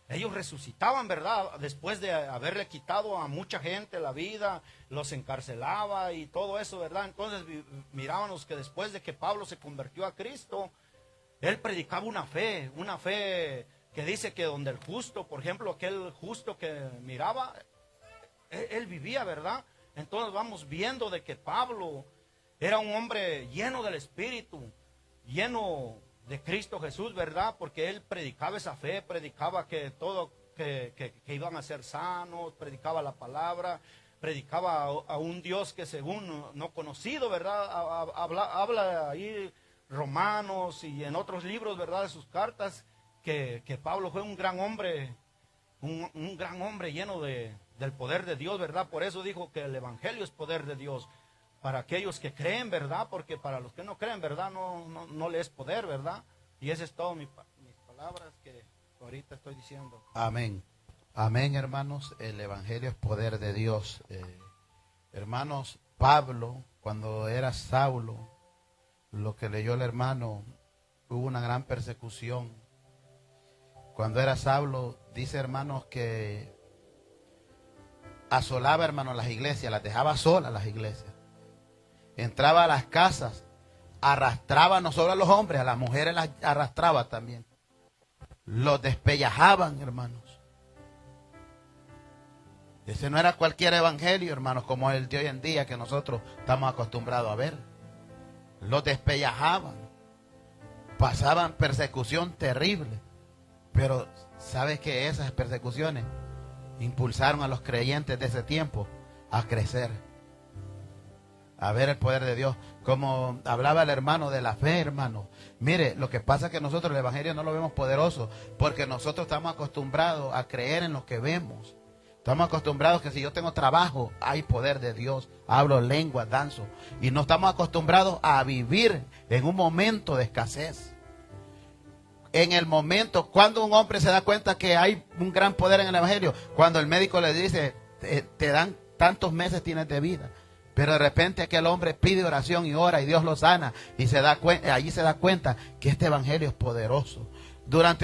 ellos resucitaban, ¿verdad? Después de haberle quitado a mucha gente la vida, los encarcelaba y todo eso, ¿verdad? Entonces mirábamos que después de que Pablo se convirtió a Cristo, él predicaba una fe que dice que donde el justo, por ejemplo, aquel justo que miraba, él vivía, ¿verdad? Entonces vamos viendo de que Pablo era un hombre lleno del Espíritu, lleno de Cristo Jesús, ¿verdad? Porque él predicaba esa fe, predicaba que iban a ser sanos, predicaba la palabra, predicaba a un Dios que según no conocido, ¿verdad? Habla ahí Romanos y en otros libros, ¿verdad? De sus cartas, que Pablo fue un gran hombre, un gran hombre lleno del poder de Dios, ¿verdad? Por eso dijo que el evangelio es poder de Dios. Para aquellos que creen, ¿verdad? Porque para los que no creen, ¿verdad? No le es poder, ¿verdad? Y ese es todo mis palabras que ahorita estoy diciendo. Amén. Amén, hermanos. El evangelio es poder de Dios. Hermanos, Pablo, cuando era Saulo, lo que leyó el hermano, hubo una gran persecución. Cuando era Saulo, dice, hermanos, que asolaba, hermanos, las iglesias, las dejaba solas las iglesias. Entraba a las casas, arrastraba no solo a los hombres, a las mujeres las arrastraba también. Los despellajaban, hermanos. Ese no era cualquier evangelio, hermanos, como el de hoy en día que nosotros estamos acostumbrados a ver. Los despellajaban, pasaban persecución terrible. Pero ¿sabes que esas persecuciones impulsaron a los creyentes de ese tiempo a crecer? A ver el poder de Dios. Como hablaba el hermano de la fe, hermano. Mire, lo que pasa es que nosotros el evangelio no lo vemos poderoso porque nosotros estamos acostumbrados a creer en lo que vemos. Estamos acostumbrados que si yo tengo trabajo, hay poder de Dios. Hablo lenguas, danzo. Y no estamos acostumbrados a vivir en un momento de escasez. En el momento, cuando un hombre se da cuenta que hay un gran poder en el evangelio, cuando el médico le dice, te dan tantos meses tienes de vida. Pero de repente aquel hombre pide oración y ora y Dios lo sana y allí se da cuenta que este evangelio es poderoso.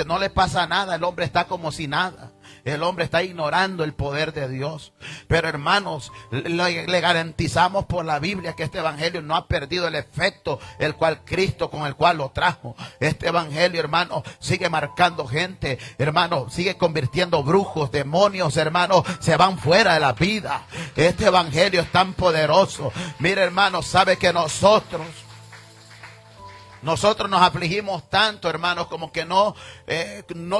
No le pasa nada, el hombre está como si nada. El hombre está ignorando el poder de Dios. Pero hermanos, le garantizamos por la Biblia que este evangelio no ha perdido el efecto el cual Cristo con el cual lo trajo. Este evangelio, hermano, sigue marcando gente, hermano, sigue convirtiendo brujos, demonios, hermano, se van fuera de la vida. Este evangelio es tan poderoso. Mire, hermano, sabe que nosotros nos afligimos tanto, hermanos, como que no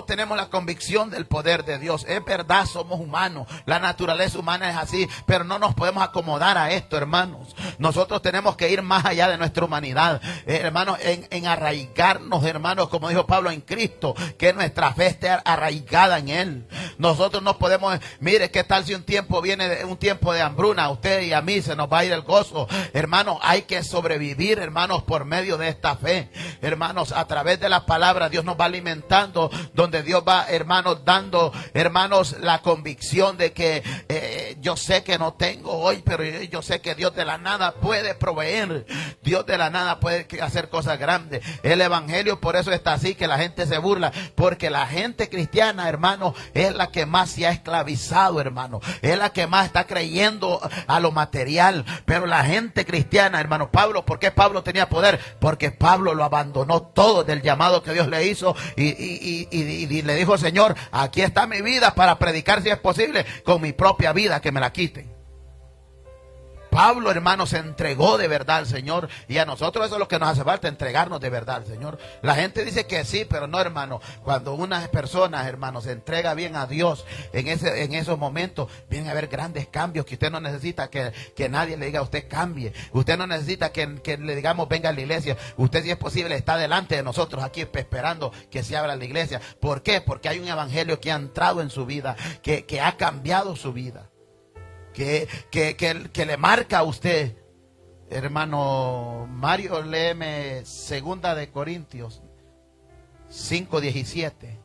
tenemos la convicción del poder de Dios. Es verdad, somos humanos, la naturaleza humana es así, pero no nos podemos acomodar a esto, hermanos. Nosotros tenemos que ir más allá de nuestra humanidad, hermanos, en arraigarnos, hermanos, como dijo Pablo, en Cristo, que nuestra fe esté arraigada en Él. Nosotros no podemos, mire, ¿qué tal si un tiempo viene, un tiempo de hambruna? A usted y a mí se nos va a ir el gozo. Hermanos, hay que sobrevivir, hermanos, por medio de esta fe. Hermanos, a través de la palabra Dios nos va alimentando, donde Dios va, hermanos, dando, hermanos, la convicción de que yo sé que no tengo hoy, pero yo sé que Dios de la nada puede proveer. Dios de la nada puede hacer cosas grandes. El evangelio por eso está así, que la gente se burla, porque la gente cristiana, hermanos, es la que más se ha esclavizado, hermano, es la que más está creyendo a lo material. Pero la gente cristiana, hermano, Pablo, ¿por qué Pablo tenía poder? Porque Pablo lo abandonó todo del llamado que Dios le hizo y le dijo: Señor, aquí está mi vida para predicar, si es posible, con mi propia vida que me la quiten. Pablo, hermano, se entregó de verdad al Señor, y a nosotros eso es lo que nos hace falta, entregarnos de verdad al Señor. La gente dice que sí, pero no, hermano. Cuando una persona, hermano, se entrega bien a Dios en esos momentos, vienen a haber grandes cambios que usted no necesita que nadie le diga a usted cambie. Usted no necesita que le digamos venga a la iglesia. Usted, si es posible, está delante de nosotros aquí esperando que se abra la iglesia. ¿Por qué? Porque hay un evangelio que ha entrado en su vida, que ha cambiado su vida. Que le marca a usted. Hermano Mario, léeme 2 de Corintios 5:17.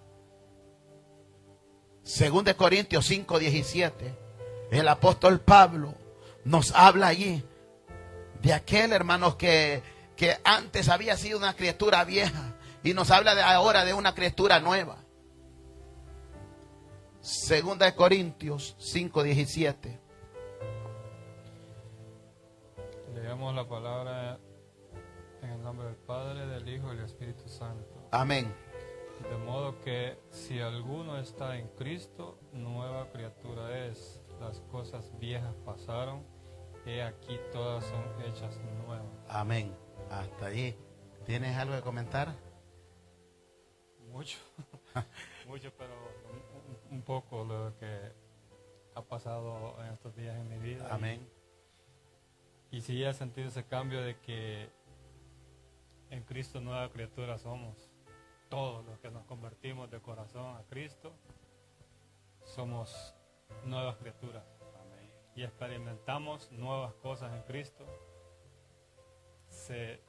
2 de Corintios 5:17. El apóstol Pablo nos habla allí de aquel, hermanos, que antes había sido una criatura vieja, y nos habla ahora de una criatura nueva. 2 de Corintios 5:17. Leemos la palabra en el nombre del Padre, del Hijo y del Espíritu Santo. Amén. De modo que si alguno está en Cristo, nueva criatura es. Las cosas viejas pasaron, y aquí todas son hechas nuevas. Amén. Hasta ahí. ¿Tienes algo que comentar? Mucho, mucho, pero un poco lo que ha pasado en estos días en mi vida. Amén. Y sí he sentido ese cambio de que en Cristo nueva criatura somos. Todos los que nos convertimos de corazón a Cristo somos nuevas criaturas. Amén. Y experimentamos nuevas cosas en Cristo. Se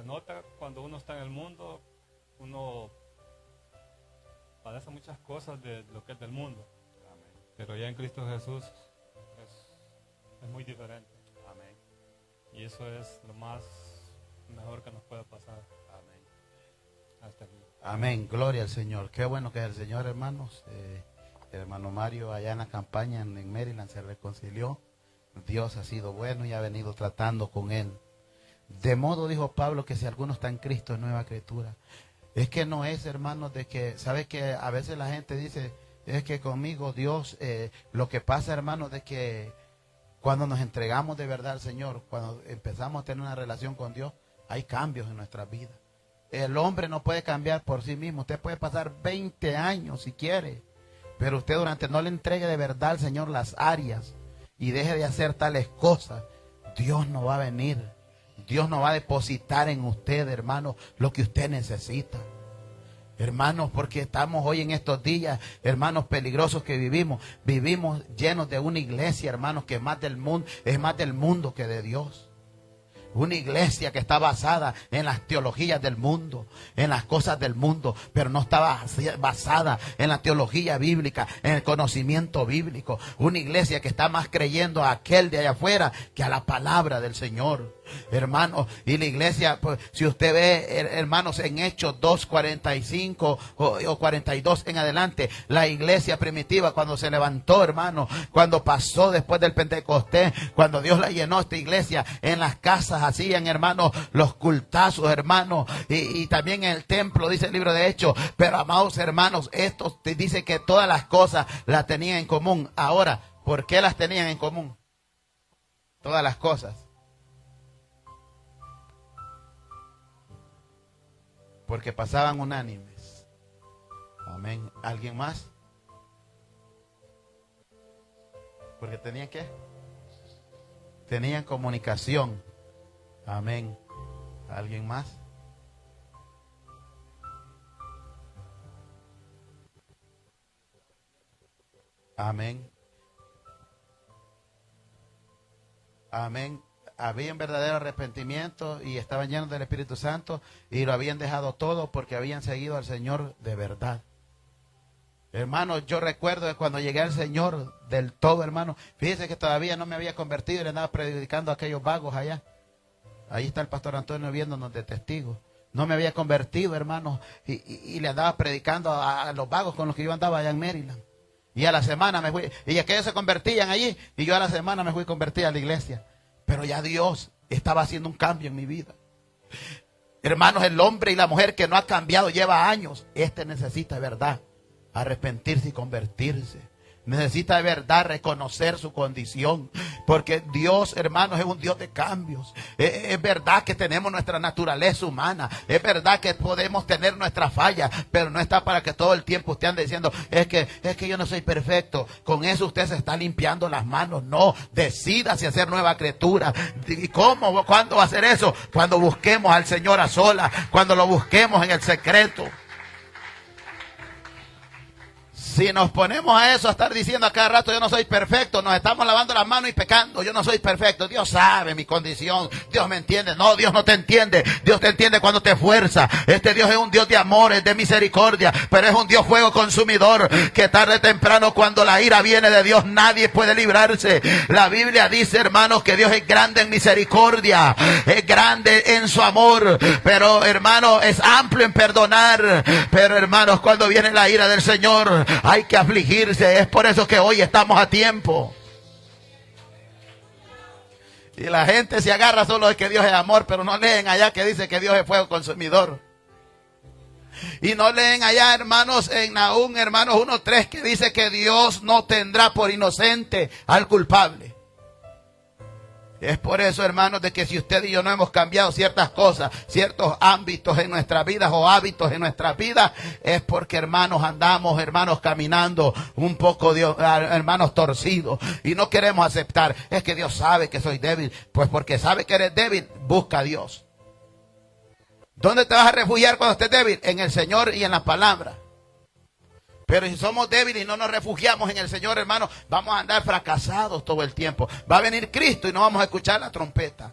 nota cuando uno está en el mundo, uno padece muchas cosas de lo que es del mundo. Amén. Pero ya en Cristo Jesús es muy diferente. Amén. Y eso es lo más mejor que nos puede pasar. Amén. Hasta aquí. Amén. Gloria al Señor. Qué bueno que es el Señor, hermanos. El hermano Mario allá en la campaña en Maryland se reconcilió. Dios ha sido bueno y ha venido tratando con él. De modo, dijo Pablo, que si alguno está en Cristo es nueva criatura. Es que no es, hermanos, de que, ¿sabes que a veces la gente dice, es que conmigo Dios, lo que pasa, hermanos, de que cuando nos entregamos de verdad al Señor, cuando empezamos a tener una relación con Dios, hay cambios en nuestras vidas. El hombre no puede cambiar por sí mismo. Usted puede pasar 20 años si quiere, pero usted no le entregue de verdad al Señor las áreas y deje de hacer tales cosas, Dios no va a venir. Dios no va a depositar en usted, hermano, lo que usted necesita. Hermanos, porque estamos hoy en estos días, hermanos, peligrosos que vivimos llenos de una iglesia, hermanos, que es más del mundo que de Dios. Una iglesia que está basada en las teologías del mundo, en las cosas del mundo, pero no está basada en la teología bíblica, en el conocimiento bíblico. Una iglesia que está más creyendo a aquel de allá afuera que a la palabra del Señor. hermanos. Y la iglesia, pues, si usted ve, hermanos, en Hechos 2:45 o 42 en adelante, la iglesia primitiva cuando se levantó, hermanos, cuando pasó después del Pentecostés, cuando Dios la llenó esta iglesia, en las casas hacían, hermanos, los cultazos, hermanos, y también en el templo, dice el libro de Hechos. Pero amados hermanos, esto te dice que todas las cosas las tenían en común. Ahora, ¿por qué las tenían en común? Todas las cosas. Porque pasaban unánimes. Amén. ¿Alguien más? Porque tenían ¿qué? Tenían comunicación. Amén. ¿Alguien más? Amén. Amén. Habían verdadero arrepentimiento y estaban llenos del Espíritu Santo y lo habían dejado todo porque habían seguido al Señor de verdad. Hermano, yo recuerdo que cuando llegué al Señor del todo, hermano, fíjese que todavía no me había convertido y le andaba predicando a aquellos vagos allá. Ahí está el pastor Antonio viéndonos de testigo. No me había convertido, hermano, y le andaba predicando a los vagos con los que yo andaba allá en Maryland. Y a la semana me fui, y aquellos se convertían allí, y yo a la semana me fui a convertir a la iglesia. Pero ya Dios estaba haciendo un cambio en mi vida. Hermanos, el hombre y la mujer que no ha cambiado lleva años. Este necesita de verdad arrepentirse y convertirse. Necesita de verdad reconocer su condición. Porque Dios, hermanos, es un Dios de cambios. Es verdad que tenemos nuestra naturaleza humana. Es verdad que podemos tener nuestras fallas. Pero no está para que todo el tiempo usted ande diciendo, es que yo no soy perfecto. Con eso usted se está limpiando las manos. No, decídase hacer nueva criatura. ¿Y cómo? ¿Cuándo va a hacer eso? Cuando busquemos al Señor a solas. Cuando lo busquemos en el secreto. Si nos ponemos a eso, a estar diciendo a cada rato, yo no soy perfecto, nos estamos lavando las manos y pecando, yo no soy perfecto. Dios sabe mi condición, Dios me entiende. No, Dios no te entiende. Dios te entiende cuando te esfuerza. Este Dios es un Dios de amor, es de misericordia, pero es un Dios fuego consumidor, que tarde o temprano, cuando la ira viene de Dios, nadie puede librarse. La Biblia dice, hermanos, que Dios es grande en misericordia, es grande en su amor, pero, hermanos, es amplio en perdonar. Pero, hermanos, cuando viene la ira del Señor, hay que afligirse. Es por eso que hoy estamos a tiempo. Y la gente se agarra solo de que Dios es amor, pero no leen allá que dice que Dios es fuego consumidor. Y no leen allá, hermanos, en Nahum, hermanos 1:3, que dice que Dios no tendrá por inocente al culpable. Es por eso, hermanos, de que si usted y yo no hemos cambiado ciertas cosas, ciertos ámbitos en nuestras vidas o hábitos en nuestras vidas, es porque, hermanos, andamos, hermanos, caminando un poco, hermanos, torcidos. Y no queremos aceptar. Es que Dios sabe que soy débil. Pues porque sabe que eres débil, busca a Dios. ¿Dónde te vas a refugiar cuando estés débil? En el Señor y en la palabra. Pero si somos débiles y no nos refugiamos en el Señor, hermanos, vamos a andar fracasados todo el tiempo. Va a venir Cristo y no vamos a escuchar la trompeta.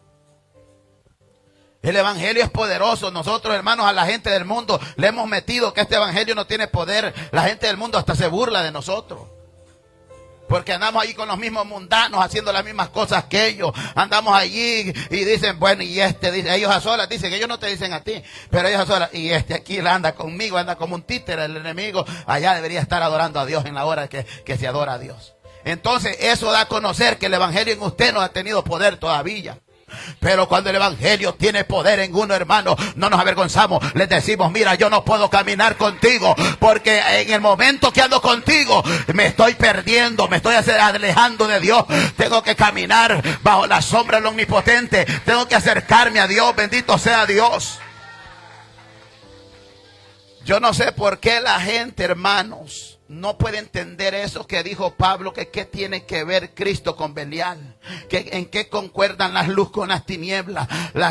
El evangelio es poderoso. Nosotros, hermanos, a la gente del mundo le hemos metido que este evangelio no tiene poder. La gente del mundo hasta se burla de nosotros. Porque andamos allí con los mismos mundanos haciendo las mismas cosas que ellos. Andamos allí y dicen, bueno, y dice, ellos a solas dicen que ellos no te dicen a ti, pero ellos a solas, y aquí anda conmigo, anda como un títere, el enemigo. Allá debería estar adorando a Dios en la hora que se adora a Dios. Entonces eso da a conocer que el evangelio en usted no ha tenido poder todavía. Pero cuando el evangelio tiene poder en uno, hermano, no nos avergonzamos. Les decimos, mira, yo no puedo caminar contigo, porque en el momento que ando contigo me estoy perdiendo, me estoy alejando de Dios. Tengo que caminar bajo la sombra del Omnipotente. Tengo que acercarme a Dios. Bendito sea Dios. Yo no sé por qué la gente, hermanos, no puede entender eso que dijo Pablo, que qué tiene que ver Cristo con Belial, que en qué concuerdan las luces con las tinieblas.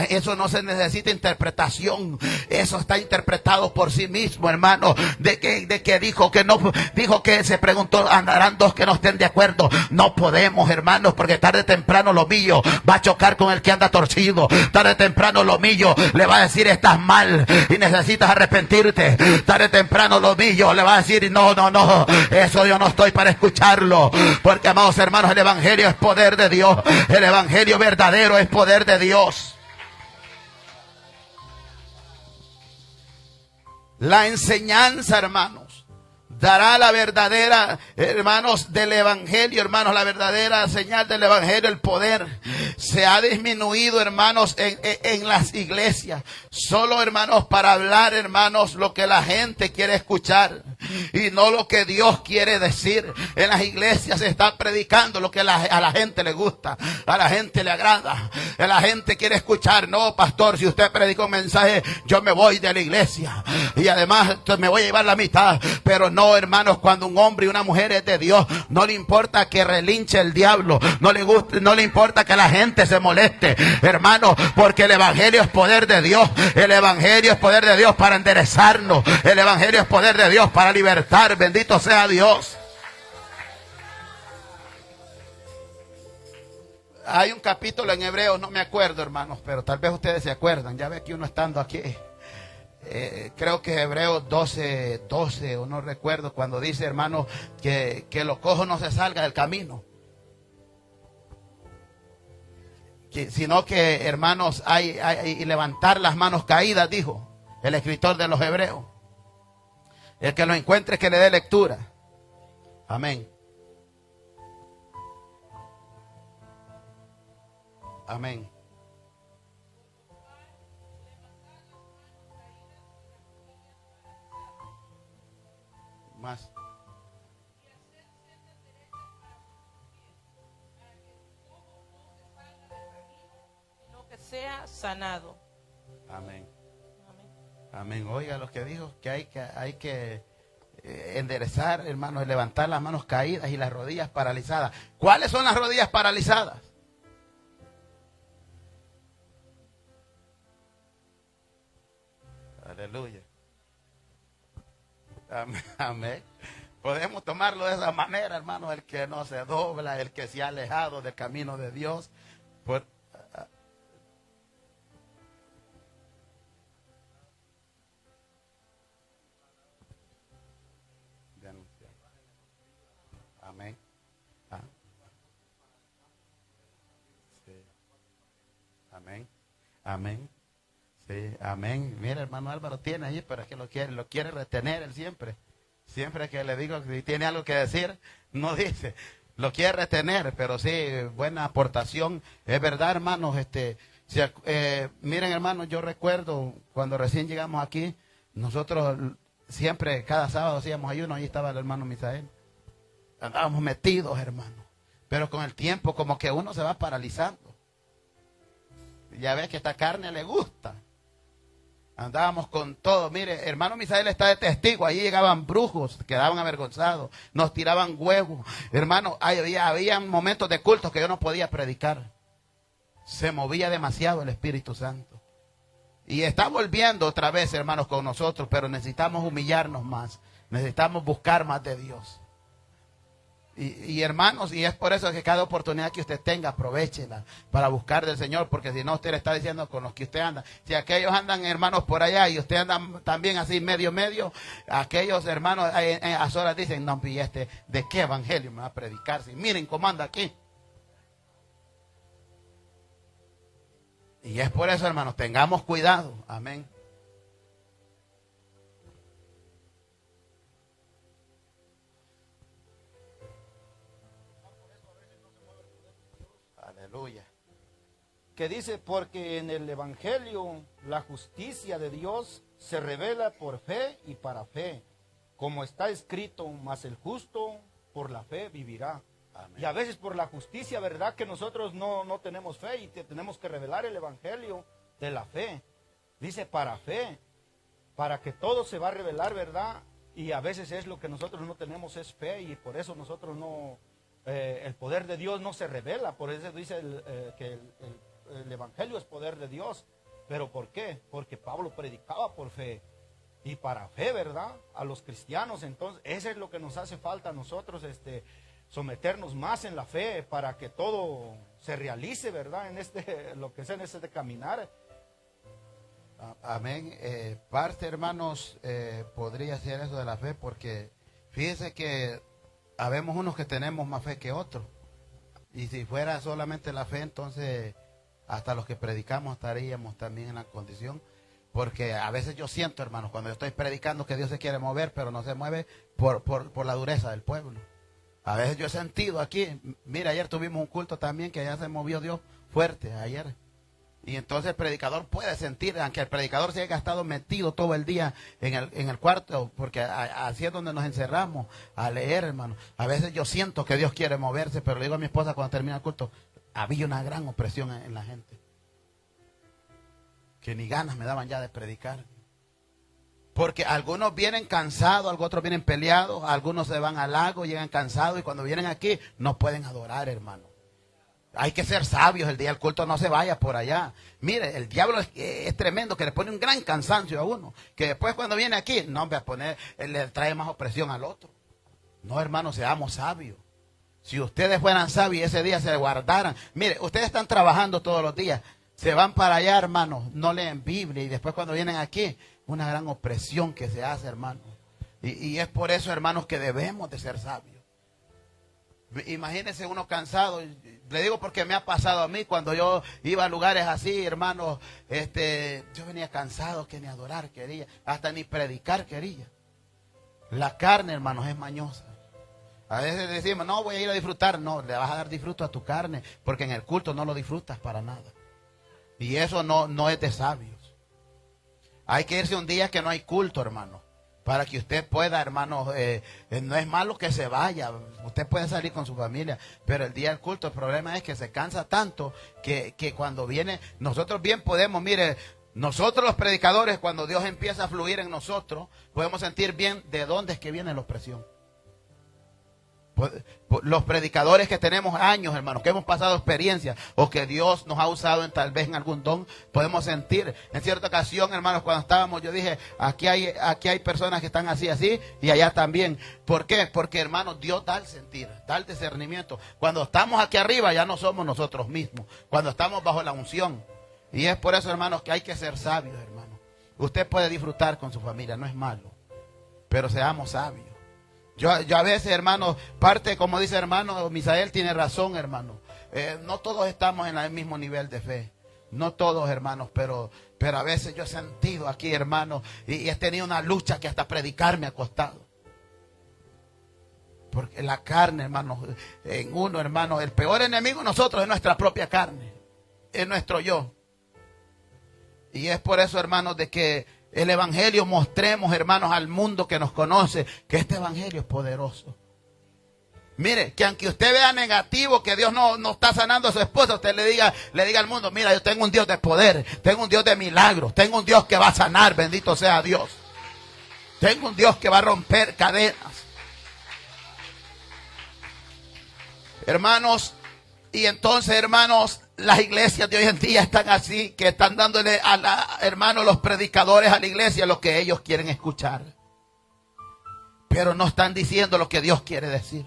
Eso no se necesita interpretación, eso está interpretado por sí mismo, hermano. De que dijo que no, dijo que se preguntó, andarán dos que no estén de acuerdo. No podemos, hermanos, porque tarde o temprano lo mío va a chocar con el que anda torcido. Tarde o temprano lo mío le va a decir, estás mal y necesitas arrepentirte. Tarde o temprano lo mío le va a decir, no, eso yo no estoy para escucharlo. Porque, amados hermanos, el evangelio es poder de Dios. El evangelio verdadero es poder de Dios. La enseñanza, hermanos, dará la verdadera, hermanos, del evangelio, hermanos, la verdadera señal del evangelio, el poder. Se ha disminuido, hermanos, en las iglesias. Solo, hermanos, para hablar, hermanos, lo que la gente quiere escuchar y no lo que Dios quiere decir. En las iglesias se está predicando lo que a la gente le gusta, a la gente le agrada, a la gente quiere escuchar. No, pastor, si usted predica un mensaje, yo me voy de la iglesia y además me voy a llevar la mitad. Pero no, hermanos, cuando un hombre y una mujer es de Dios, no le importa que relinche el diablo, no le importa que la gente se moleste, hermanos, porque el evangelio es poder de Dios. El evangelio es poder de Dios para enderezarnos. El evangelio es poder de Dios para libertar. Bendito sea Dios. Hay un capítulo en Hebreos, no me acuerdo, hermanos, pero tal vez ustedes se acuerdan. Ya ve que uno estando aquí, creo que Hebreos 12, o no recuerdo, cuando dice, hermanos, que los cojos no se salgan del camino. Sino que, hermanos, hay levantar las manos caídas, dijo el escritor de los Hebreos. El que lo encuentre, que le dé lectura. Amén. Amén. Más. Sea sanado. Amén. Amén. Oiga lo que dijo, que hay que enderezar, hermanos, levantar las manos caídas y las rodillas paralizadas. ¿Cuáles son las rodillas paralizadas? Aleluya. Amén. Podemos tomarlo de esa manera, hermanos, el que no se dobla, el que se ha alejado del camino de Dios. Amén. Ah. Sí. Amén. Amén. Sí, amén. Mira, hermano Álvaro tiene ahí, pero es que lo quiere retener él siempre. Siempre que le digo que tiene algo que decir, no dice. Lo quiere retener, pero sí, buena aportación. Es verdad, hermanos, miren, hermanos, yo recuerdo cuando recién llegamos aquí, nosotros siempre, cada sábado hacíamos ayuno, ahí estaba el hermano Misael. Andábamos metidos, hermano. Pero con el tiempo como que uno se va paralizando. Ya ves que esta carne le gusta. Andábamos con todo. Mire, hermano Misael está de testigo. Allí llegaban brujos, quedaban avergonzados. Nos tiraban huevos. Hermano, había momentos de cultos que yo no podía predicar. Se movía demasiado el Espíritu Santo. Y está volviendo otra vez, hermanos, con nosotros. Pero necesitamos humillarnos más. Necesitamos buscar más de Dios. Y hermanos, y es por eso que cada oportunidad que usted tenga, aprovéchela para buscar del Señor, porque si no, usted le está diciendo con los que usted anda. Si aquellos andan, hermanos, por allá y usted anda también así medio, aquellos hermanos a solas dicen, no, y ¿de qué evangelio me va a predicar? Si miren cómo anda aquí. Y es por eso, hermanos, tengamos cuidado. Amén. Aleluya. Que dice, porque en el evangelio la justicia de Dios se revela por fe y para fe, como está escrito, mas el justo por la fe vivirá. Amén. Y a veces por la justicia, ¿verdad? Que nosotros no tenemos fe y tenemos que revelar el evangelio de la fe. Dice para fe, para que todo se va a revelar, ¿verdad? Y a veces es lo que nosotros no tenemos, es fe, y por eso nosotros no, el poder de Dios no se revela. Por eso dice que el evangelio es poder de Dios. ¿Pero por qué? Porque Pablo predicaba por fe y para fe, ¿verdad? A los cristianos. Entonces, eso es lo que nos hace falta a nosotros, someternos más en la fe para que todo se realice, ¿verdad? En lo que es en este caminar. Amén. Parte, hermanos, podría ser eso de la fe, porque fíjense que habemos unos que tenemos más fe que otros. Y si fuera solamente la fe, entonces hasta los que predicamos estaríamos también en la condición. Porque a veces yo siento, hermanos, cuando yo estoy predicando que Dios se quiere mover, pero no se mueve por la dureza del pueblo. A veces yo he sentido aquí, mira, ayer tuvimos un culto también que ya se movió Dios fuerte ayer. Y entonces el predicador puede sentir, aunque el predicador se haya estado metido todo el día en el cuarto, porque así es donde nos encerramos a leer, hermano. A veces yo siento que Dios quiere moverse, pero le digo a mi esposa cuando termina el culto, había una gran opresión en la gente. Que ni ganas me daban ya de predicar. Porque algunos vienen cansados, otros vienen peleados, algunos se van al lago, llegan cansados y cuando vienen aquí no pueden adorar, hermano. Hay que ser sabios el día del culto, no se vaya por allá. Mire, el diablo es tremendo, que le pone un gran cansancio a uno. Que después cuando viene aquí, no, le trae más opresión al otro. No, hermano, seamos sabios. Si ustedes fueran sabios y ese día se guardaran. Mire, ustedes están trabajando todos los días. Se van para allá, hermanos, no leen Biblia y después cuando vienen aquí, una gran opresión que se hace, hermano. Y es por eso, hermanos, que debemos de ser sabios. Imagínense uno cansado, le digo porque me ha pasado a mí cuando yo iba a lugares así, hermanos, yo venía cansado que ni adorar quería, hasta ni predicar quería. La carne, hermanos, es mañosa. A veces decimos, no, voy a ir a disfrutar. No, le vas a dar disfruto a tu carne, porque en el culto no lo disfrutas para nada. Y eso no es de sabios. Hay que irse un día que no hay culto, hermano. Para que usted pueda, hermano, no es malo que se vaya. Usted puede salir con su familia. Pero el día del culto, el problema es que se cansa tanto que cuando viene, nosotros bien podemos, mire, nosotros los predicadores, cuando Dios empieza a fluir en nosotros, podemos sentir bien de dónde es que viene la opresión. Los predicadores que tenemos años, hermanos, que hemos pasado experiencias o que Dios nos ha usado tal vez en algún don, podemos sentir. En cierta ocasión, hermanos, cuando estábamos, yo dije, aquí hay personas que están así y allá también. ¿Por qué? Porque, hermanos, Dios da el sentir, da el discernimiento. Cuando estamos aquí arriba ya no somos nosotros mismos, cuando estamos bajo la unción. Y es por eso, hermanos, que hay que ser sabios, hermanos. Usted puede disfrutar con su familia, no es malo, pero seamos sabios. Yo a veces, hermano, como dice hermano, Misael tiene razón, hermano. No todos estamos en el mismo nivel de fe. No todos, hermanos, pero a veces yo he sentido aquí, hermano, y he tenido una lucha que hasta predicar me ha costado. Porque la carne, hermano, en uno, hermano, el peor enemigo de nosotros es nuestra propia carne. Es nuestro yo. Y es por eso, hermanos, de que el evangelio mostremos, hermanos, al mundo que nos conoce, que este evangelio es poderoso. Mire, que aunque usted vea negativo, que Dios no está sanando a su esposa, usted le diga al mundo, mira, yo tengo un Dios de poder, tengo un Dios de milagros, tengo un Dios que va a sanar, bendito sea Dios. Tengo un Dios que va a romper cadenas. Hermanos, y entonces, hermanos, las iglesias de hoy en día están así, que están dándole hermanos, los predicadores a la iglesia lo que ellos quieren escuchar. Pero no están diciendo lo que Dios quiere decir.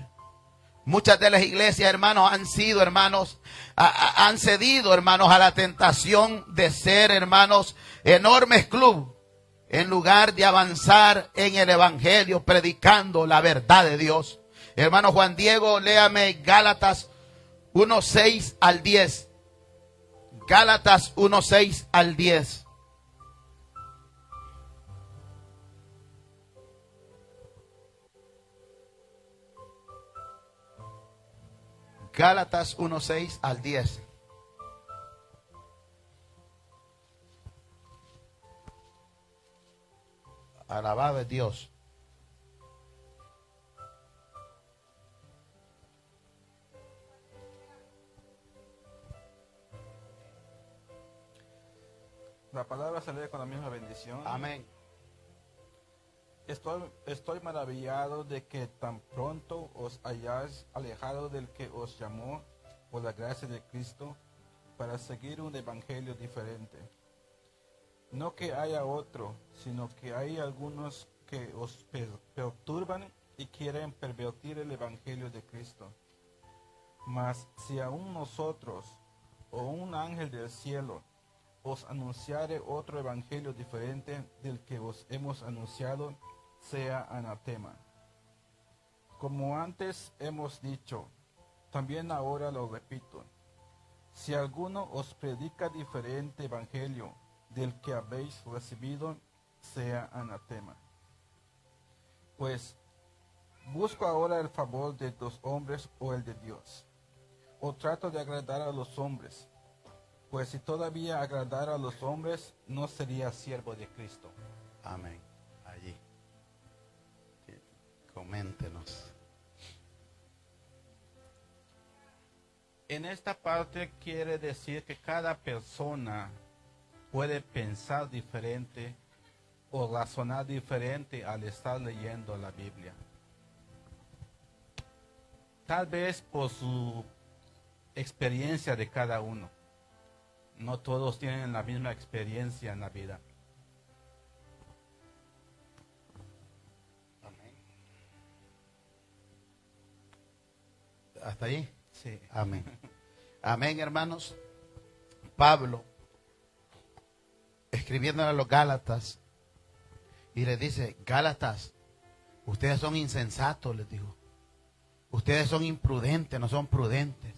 Muchas de las iglesias, hermanos, han sido, hermanos, han cedido, hermanos, a la tentación de ser, hermanos, enormes clubes, en lugar de avanzar en el evangelio, predicando la verdad de Dios. Hermano Juan Diego, léame Gálatas 1:6 al 10. Gálatas 1:6 al 10. Gálatas 1:6 al 10. Alabado es Dios. La palabra se lee con la misma bendición. Amén. Estoy maravillado de que tan pronto os hayáis alejado del que os llamó por la gracia de Cristo para seguir un evangelio diferente. No que haya otro, sino que hay algunos que os perturban y quieren pervertir el evangelio de Cristo. Mas si aún nosotros o un ángel del cielo os anunciare otro evangelio diferente del que os hemos anunciado, sea anatema. Como antes hemos dicho, también ahora lo repito, si alguno os predica diferente evangelio del que habéis recibido sea anatema. Pues, ¿busco ahora el favor de los hombres o el de Dios? ¿O trato de agradar a los hombres? Pues si todavía agradara a los hombres, no sería siervo de Cristo. Amén. Allí. Coméntenos. En esta parte quiere decir que cada persona puede pensar diferente o razonar diferente al estar leyendo la Biblia. Tal vez por su experiencia de cada uno. No todos tienen la misma experiencia en la vida. Amén. ¿Hasta ahí? Sí. Amén. Amén, hermanos. Pablo, escribiendo a los Gálatas, y les dice: Gálatas, ustedes son insensatos, les dijo. Ustedes son imprudentes, no son prudentes.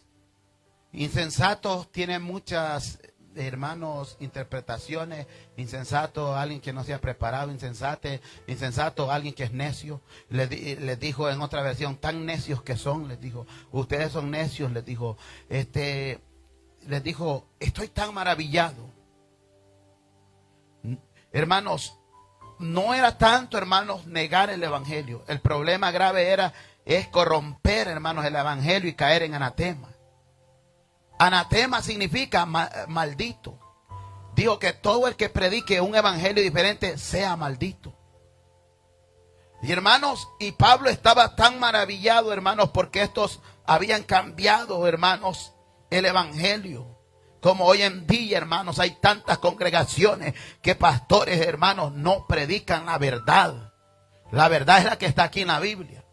Insensatos tiene muchas, hermanos, interpretaciones. Insensato, alguien que no se ha preparado. Insensato, alguien que es necio. Les dijo en otra versión: tan necios que son, les dijo. Ustedes son necios, les dijo. Les dijo: estoy tan maravillado. Hermanos, no era tanto, hermanos, negar el evangelio. El problema grave es corromper, hermanos, el evangelio y caer en anatema. Anatema significa maldito. Digo que todo el que predique un evangelio diferente sea maldito. Y hermanos, y Pablo estaba tan maravillado, hermanos, porque estos habían cambiado, hermanos, el evangelio. Como hoy en día, hermanos, hay tantas congregaciones que pastores, hermanos, no predican la verdad. La verdad es la que está aquí en la Biblia.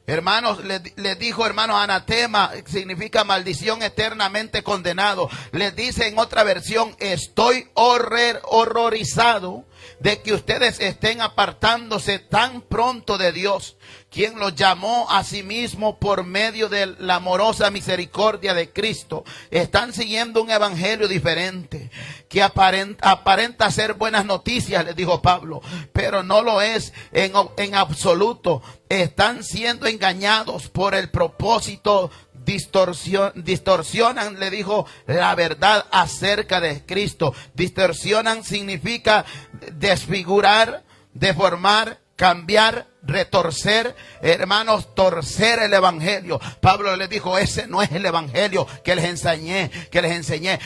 Hermanos, les dijo, hermanos, anatema significa maldición, eternamente condenado. Les dice en otra versión: estoy horrorizado de que ustedes estén apartándose tan pronto de Dios, quien los llamó a sí mismo por medio de la amorosa misericordia de Cristo. Están siguiendo un evangelio diferente, que aparenta ser buenas noticias, les dijo Pablo, pero no lo es en absoluto. Están siendo engañados por el propósito. Distorsionan, le dijo, la verdad acerca de Cristo. Distorsionan significa desfigurar, deformar, cambiar, retorcer, hermanos, torcer el evangelio. Pablo les dijo: ese no es el evangelio que les enseñé.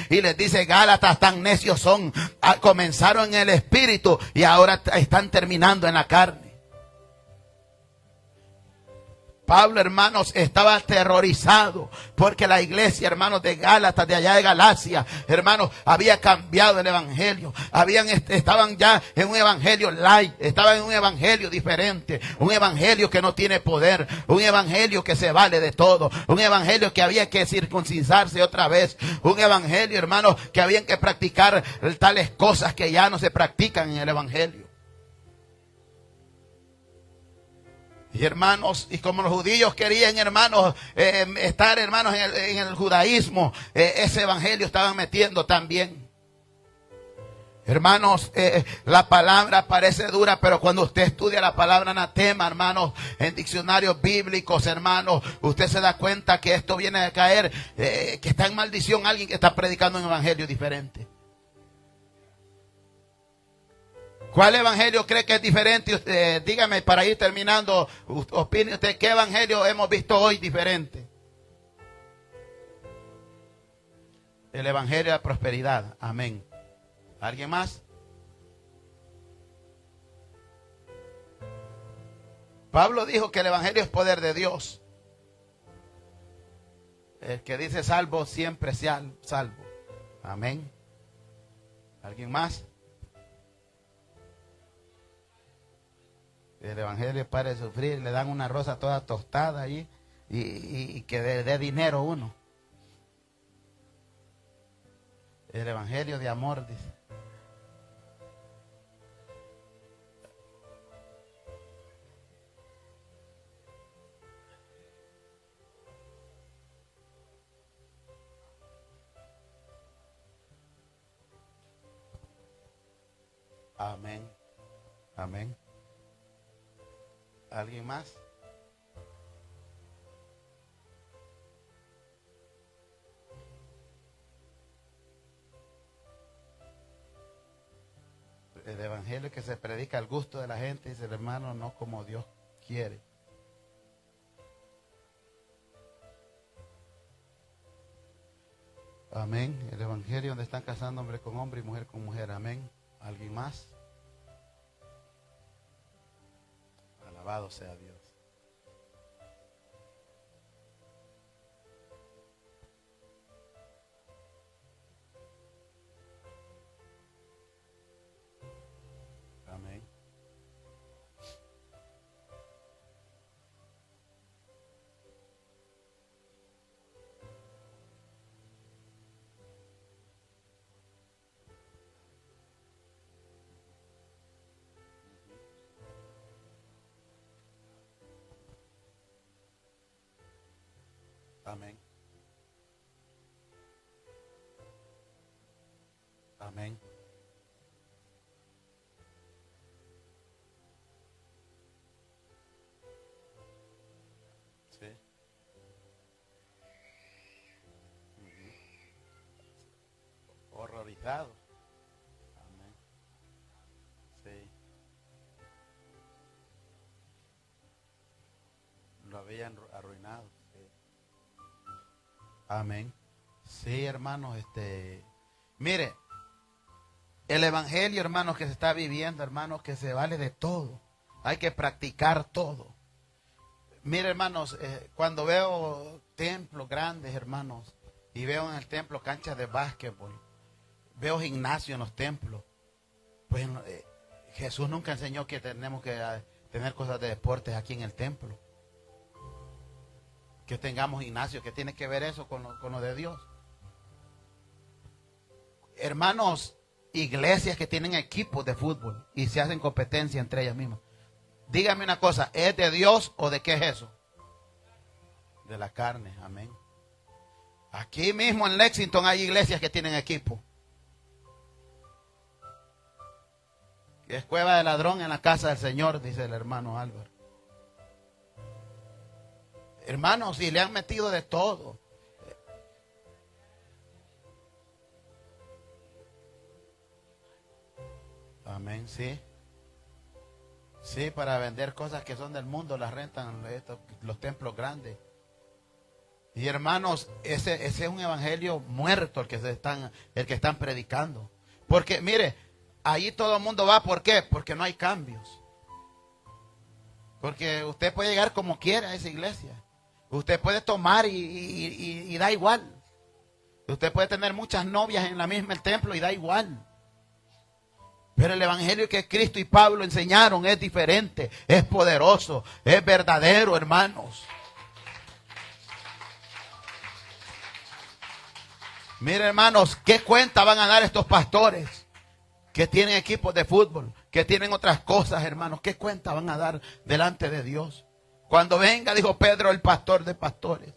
Y les dice: Gálatas, tan necios son. Comenzaron en el espíritu y ahora están terminando en la carne. Pablo, hermanos, estaba aterrorizado porque la iglesia, hermanos, de Gálatas, de allá de Galacia, hermanos, había cambiado el evangelio. Estaban ya en un evangelio light, estaban en un evangelio diferente, un evangelio que no tiene poder, un evangelio que se vale de todo, un evangelio que había que circuncisarse otra vez, un evangelio, hermanos, que habían que practicar tales cosas que ya no se practican en el evangelio. Y hermanos, y como los judíos querían, hermanos, estar, hermanos, en el judaísmo, ese evangelio estaban metiendo también. Hermanos, la palabra parece dura, pero cuando usted estudia la palabra anatema, hermanos, en diccionarios bíblicos, hermanos, usted se da cuenta que esto viene a caer, que está en maldición alguien que está predicando un evangelio diferente. ¿Cuál evangelio cree que es diferente? Dígame, para ir terminando, opine usted, ¿qué evangelio hemos visto hoy diferente? El evangelio de la prosperidad. Amén. ¿Alguien más? Pablo dijo que el evangelio es poder de Dios. El que dice salvo siempre sea salvo. Amén. ¿Alguien más? El evangelio para de sufrir, le dan una rosa toda tostada ahí y que dé dinero uno. El evangelio de amor, dice. Amén. Amén. ¿Alguien más? El evangelio que se predica al gusto de la gente, dice el hermano, no como Dios quiere. Amén. El evangelio donde están casando hombre con hombre y mujer con mujer. Amén. ¿Alguien más? Alabado sea Dios. Amén. Amén. Amén. Sí. Horrorizado. Amén. Sí. Lo habían arruinado. Sí. Amén. Sí, hermanos, mire, el evangelio, hermanos, que se está viviendo, hermanos, que se vale de todo. Hay que practicar todo. Mire, hermanos, cuando veo templos grandes, hermanos, y veo en el templo canchas de básquetbol, veo gimnasio en los templos, pues Jesús nunca enseñó que tenemos que tener cosas de deportes aquí en el templo. Que tengamos gimnasio, que tiene que ver eso con lo de Dios. Hermanos, iglesias que tienen equipos de fútbol y se hacen competencia entre ellas mismas. Dígame una cosa, ¿es de Dios o de qué es eso? De la carne, amén. Aquí mismo en Lexington hay iglesias que tienen equipo. Es cueva de ladrón en la casa del Señor, dice el hermano Álvaro. Hermanos, y le han metido de todo. Amén, sí. Sí, para vender cosas que son del mundo, las rentan los templos grandes. Y hermanos, ese es un evangelio muerto el que están predicando. Porque mire, allí todo el mundo va, ¿por qué? Porque no hay cambios. Porque usted puede llegar como quiera a esa iglesia. Usted puede tomar y da igual. Usted puede tener muchas novias en la misma el templo y da igual. Pero el evangelio que Cristo y Pablo enseñaron es diferente, es poderoso, es verdadero, hermanos. Miren, hermanos, ¿qué cuenta van a dar estos pastores que tienen equipos de fútbol, que tienen otras cosas, hermanos? ¿Qué cuenta van a dar delante de Dios? Cuando venga, dijo Pedro, el pastor de pastores.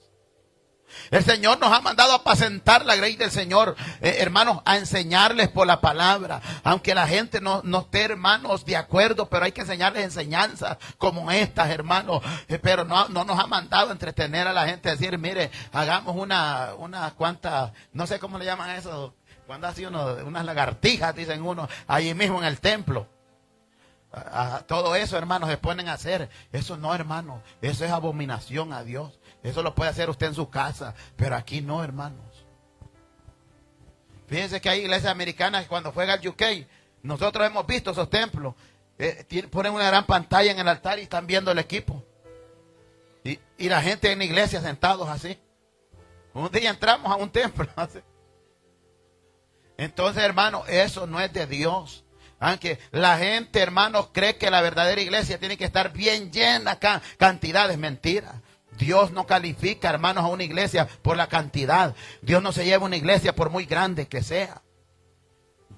El Señor nos ha mandado a apacentar la grey del Señor, hermanos, a enseñarles por la palabra. Aunque la gente no esté, hermanos, de acuerdo, pero hay que enseñarles enseñanzas como estas, hermanos. Pero no nos ha mandado a entretener a la gente, a decir, mire, hagamos una cuanta, no sé cómo le llaman eso, cuando hace unas lagartijas, dicen uno, allí mismo en el templo. Todo eso, hermanos, se ponen a hacer. Eso no, hermanos, eso es abominación a Dios. Eso lo puede hacer usted en su casa, pero aquí no, hermanos. Fíjense que hay iglesias americanas que cuando juega el UK, nosotros hemos visto esos templos, ponen una gran pantalla en el altar y están viendo el equipo. Y la gente en la iglesia sentados así. Un día entramos a un templo así. Entonces, hermanos, eso no es de Dios. Aunque la gente, hermanos, cree que la verdadera iglesia tiene que estar bien llena, cantidades, mentiras. Dios no califica, hermanos, a una iglesia por la cantidad. Dios no se lleva una iglesia por muy grande que sea.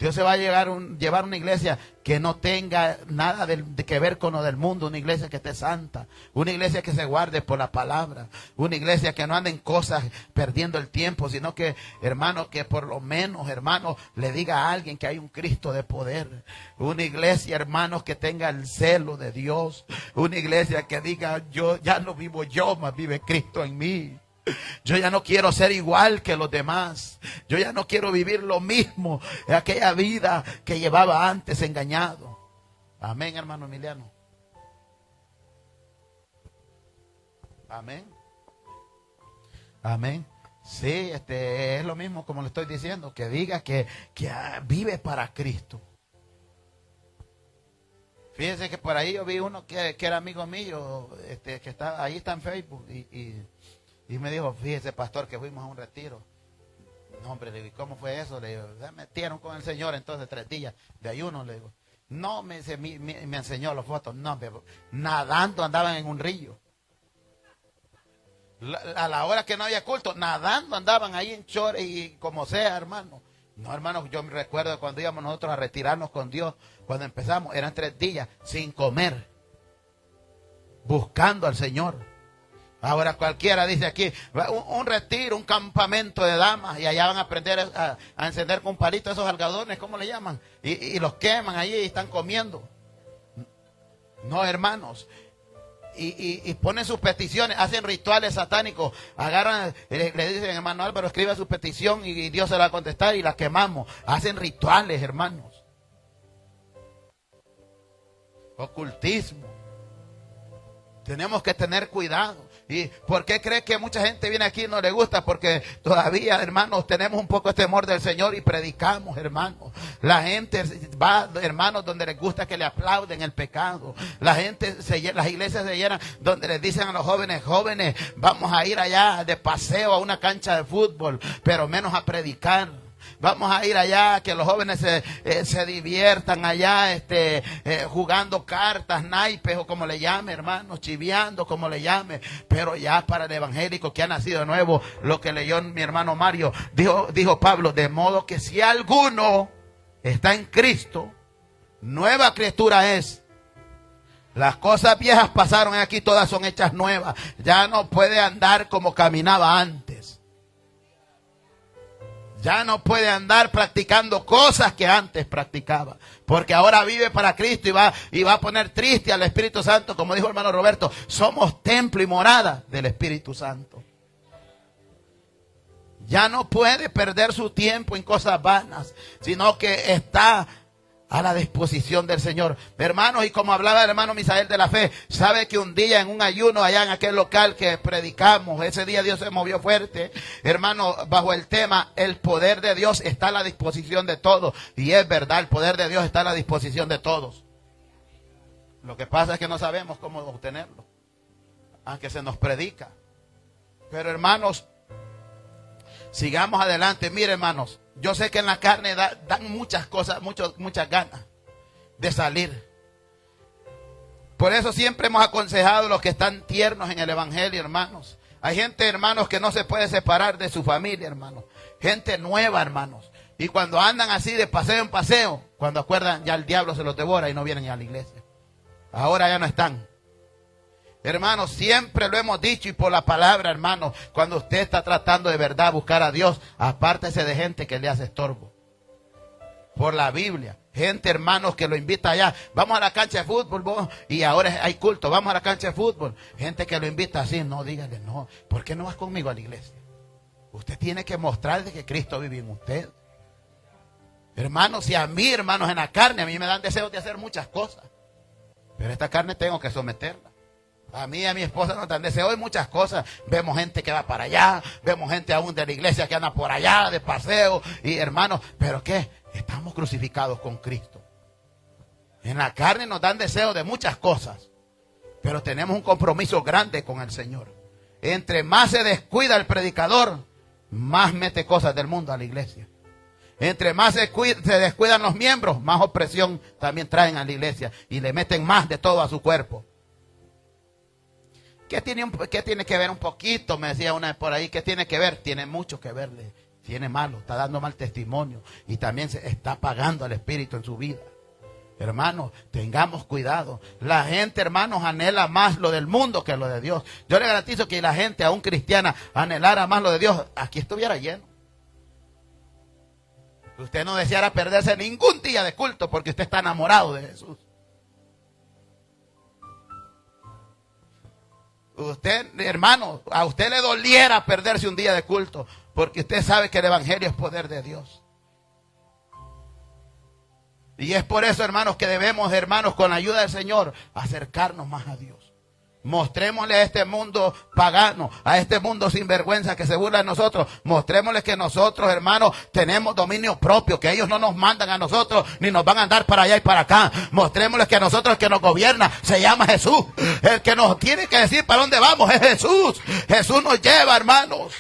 Dios se va a llevar una iglesia que no tenga nada de que ver con lo del mundo, una iglesia que esté santa, una iglesia que se guarde por la palabra, una iglesia que no ande en cosas perdiendo el tiempo, sino que, hermano, que por lo menos, hermano, le diga a alguien que hay un Cristo de poder. Una iglesia, hermanos, que tenga el celo de Dios, una iglesia que diga, yo ya no vivo yo, más vive Cristo en mí. Yo ya no quiero ser igual que los demás. Yo ya no quiero vivir lo mismo, aquella vida que llevaba antes engañado. Amén, hermano Emiliano. Amén. Amén. Sí, es lo mismo como le estoy diciendo, que diga que vive para Cristo. Fíjense que por ahí yo vi uno que era amigo mío, que está ahí, está en Facebook, y me dijo, fíjese, pastor, que fuimos a un retiro. No, hombre, le digo, ¿y cómo fue eso? Le digo, se metieron con el Señor entonces 3 días de ayuno, le digo. No, me enseñó las fotos. No, nadando andaban en un río. A la hora que no había culto, nadando andaban ahí en chores y como sea, hermano. No, hermano, yo me recuerdo cuando íbamos nosotros a retirarnos con Dios, cuando empezamos, eran 3 días sin comer, buscando al Señor. Ahora cualquiera dice aquí, un retiro, un campamento de damas, y allá van a aprender a encender con un palito esos algodones, ¿cómo le llaman? Y los queman allí y están comiendo. No, hermanos. Y ponen sus peticiones, hacen rituales satánicos, agarran, le dicen, hermano Álvaro, escribe su petición y Dios se la va a contestar y la quemamos. Hacen rituales, hermanos. Ocultismo. Tenemos que tener cuidado. ¿Y por qué cree que mucha gente viene aquí y no le gusta? Porque todavía, hermanos, tenemos un poco de temor del Señor y predicamos, hermanos. La gente va, hermanos, donde les gusta que le aplauden el pecado. La gente, las iglesias se llenan donde les dicen a los jóvenes, vamos a ir allá de paseo a una cancha de fútbol, pero menos a predicar. Vamos a ir allá, que los jóvenes se diviertan allá, jugando cartas, naipes o como le llame, hermanos, chiviando, como le llame. Pero ya para el evangélico que ha nacido de nuevo, lo que leyó mi hermano Mario, dijo Pablo, de modo que si alguno está en Cristo, nueva criatura es. Las cosas viejas pasaron aquí, todas son hechas nuevas. Ya no puede andar como caminaba antes. Ya no puede andar practicando cosas que antes practicaba. Porque ahora vive para Cristo y va a poner triste al Espíritu Santo. Como dijo el hermano Roberto, somos templo y morada del Espíritu Santo. Ya no puede perder su tiempo en cosas vanas, sino que está a la disposición del Señor. Hermanos, y como hablaba el hermano Misael de la Fe, sabe que un día en un ayuno allá en aquel local que predicamos, ese día Dios se movió fuerte, hermano, bajo el tema, el poder de Dios está a la disposición de todos. Y es verdad, el poder de Dios está a la disposición de todos. Lo que pasa es que no sabemos cómo obtenerlo, aunque se nos predica. Pero hermanos, sigamos adelante. Mire, hermanos, yo sé que en la carne dan muchas cosas, muchas ganas de salir. Por eso siempre hemos aconsejado a los que están tiernos en el evangelio, hermanos. Hay gente, hermanos, que no se puede separar de su familia, hermanos. Gente nueva, hermanos. Y cuando andan así de paseo en paseo, cuando acuerdan, ya el diablo se los devora y no vienen a la iglesia. Ahora ya no están. Hermanos, siempre lo hemos dicho y por la palabra, hermanos, cuando usted está tratando de verdad buscar a Dios, apártese de gente que le hace estorbo. Por la Biblia, gente, hermanos, que lo invita allá, vamos a la cancha de fútbol, y ahora hay culto, vamos a la cancha de fútbol. Gente que lo invita así, no, dígale, no, ¿por qué no vas conmigo a la iglesia? Usted tiene que mostrarle que Cristo vive en usted. Hermanos, si a mí, hermanos, en la carne, a mí me dan deseos de hacer muchas cosas, pero esta carne tengo que someterla. A mí y a mi esposa nos dan deseo de muchas cosas. Vemos gente que va para allá, vemos gente aún de la iglesia que anda por allá de paseo. Y hermanos, ¿pero qué? Estamos crucificados con Cristo. En la carne nos dan deseo de muchas cosas, pero tenemos un compromiso grande con el Señor. Entre más se descuida el predicador, más mete cosas del mundo a la iglesia. Entre más se descuidan los miembros, más opresión también traen a la iglesia y le meten más de todo a su cuerpo. ¿Qué tiene que ver un poquito? Me decía una por ahí. ¿Qué tiene que ver? Tiene mucho que ver. tiene malo, está dando mal testimonio y también se está apagando al Espíritu en su vida. Hermanos, tengamos cuidado. La gente, hermanos, anhela más lo del mundo que lo de Dios. Yo le garantizo que la gente, aún cristiana, anhelara más lo de Dios, aquí estuviera lleno. Usted no deseara perderse ningún día de culto porque usted está enamorado de Jesús. Usted, hermano, a usted le doliera perderse un día de culto porque usted sabe que el Evangelio es poder de Dios. Y es por eso, hermanos, que debemos, hermanos, con la ayuda del Señor, acercarnos más a Dios. Mostrémosle a este mundo pagano, a este mundo sinvergüenza que se burla de nosotros. Mostrémosle que nosotros, hermanos, tenemos dominio propio, que ellos no nos mandan a nosotros, ni nos van a andar para allá y para acá. Mostrémosles que a nosotros el que nos gobierna se llama Jesús. El que nos tiene que decir para dónde vamos es Jesús. Jesús nos lleva, hermanos.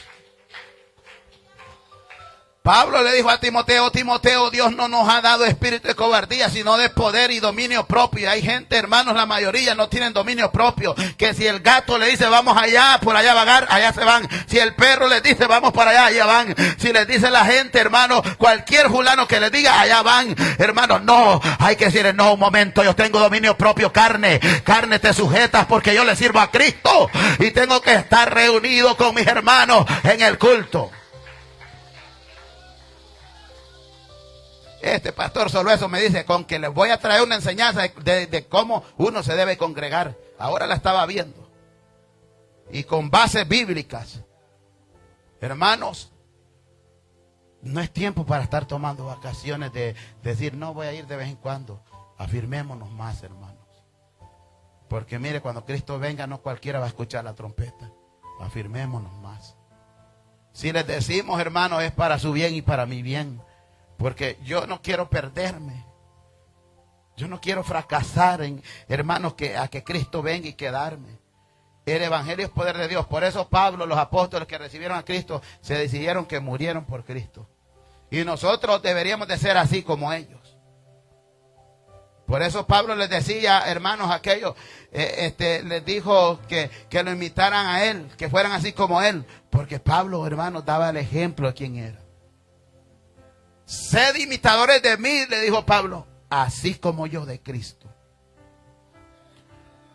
Pablo le dijo a Timoteo, Timoteo, Dios no nos ha dado espíritu de cobardía, sino de poder y dominio propio. Hay gente, hermanos, la mayoría no tienen dominio propio, que si el gato le dice vamos allá, por allá vagar, allá se van. Si el perro les dice vamos para allá, allá van. Si les dice la gente, hermano, cualquier fulano que les diga, allá van. Hermanos, no, hay que decirle, no, un momento, yo tengo dominio propio, carne te sujetas porque yo le sirvo a Cristo y tengo que estar reunido con mis hermanos en el culto. Este pastor solo eso me dice, con que les voy a traer una enseñanza de cómo uno se debe congregar. Ahora la estaba viendo. Y con bases bíblicas. Hermanos, no es tiempo para estar tomando vacaciones de decir, no voy a ir de vez en cuando. Afirmémonos más, hermanos. Porque mire, cuando Cristo venga, no cualquiera va a escuchar la trompeta. Afirmémonos más. Si les decimos, hermanos, es para su bien y para mi bien. Porque yo no quiero perderme. Yo no quiero fracasar en, hermanos, a que Cristo venga y quedarme. El Evangelio es poder de Dios. Por eso Pablo, los apóstoles que recibieron a Cristo, se decidieron que murieron por Cristo. Y nosotros deberíamos de ser así como ellos. Por eso Pablo les decía, hermanos, aquellos, les dijo que lo imitaran a él, que fueran así como él. Porque Pablo, hermanos, daba el ejemplo de quién era. Sed imitadores de mí, le dijo Pablo, así como yo de Cristo.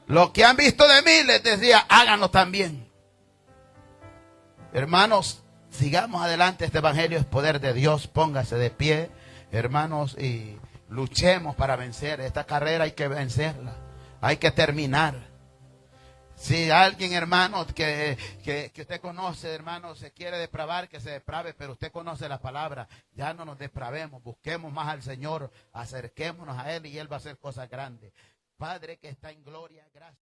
Lo que han visto de mí, les decía, háganlo también. Hermanos, sigamos adelante, este evangelio es poder de Dios. Póngase de pie, hermanos, y luchemos para vencer. Esta carrera hay que vencerla, hay que terminar. Si alguien, hermano, que usted conoce, hermano, se quiere depravar, que se deprave, pero usted conoce la palabra. Ya no nos depravemos, busquemos más al Señor, acerquémonos a Él y Él va a hacer cosas grandes. Padre que está en gloria, gracias.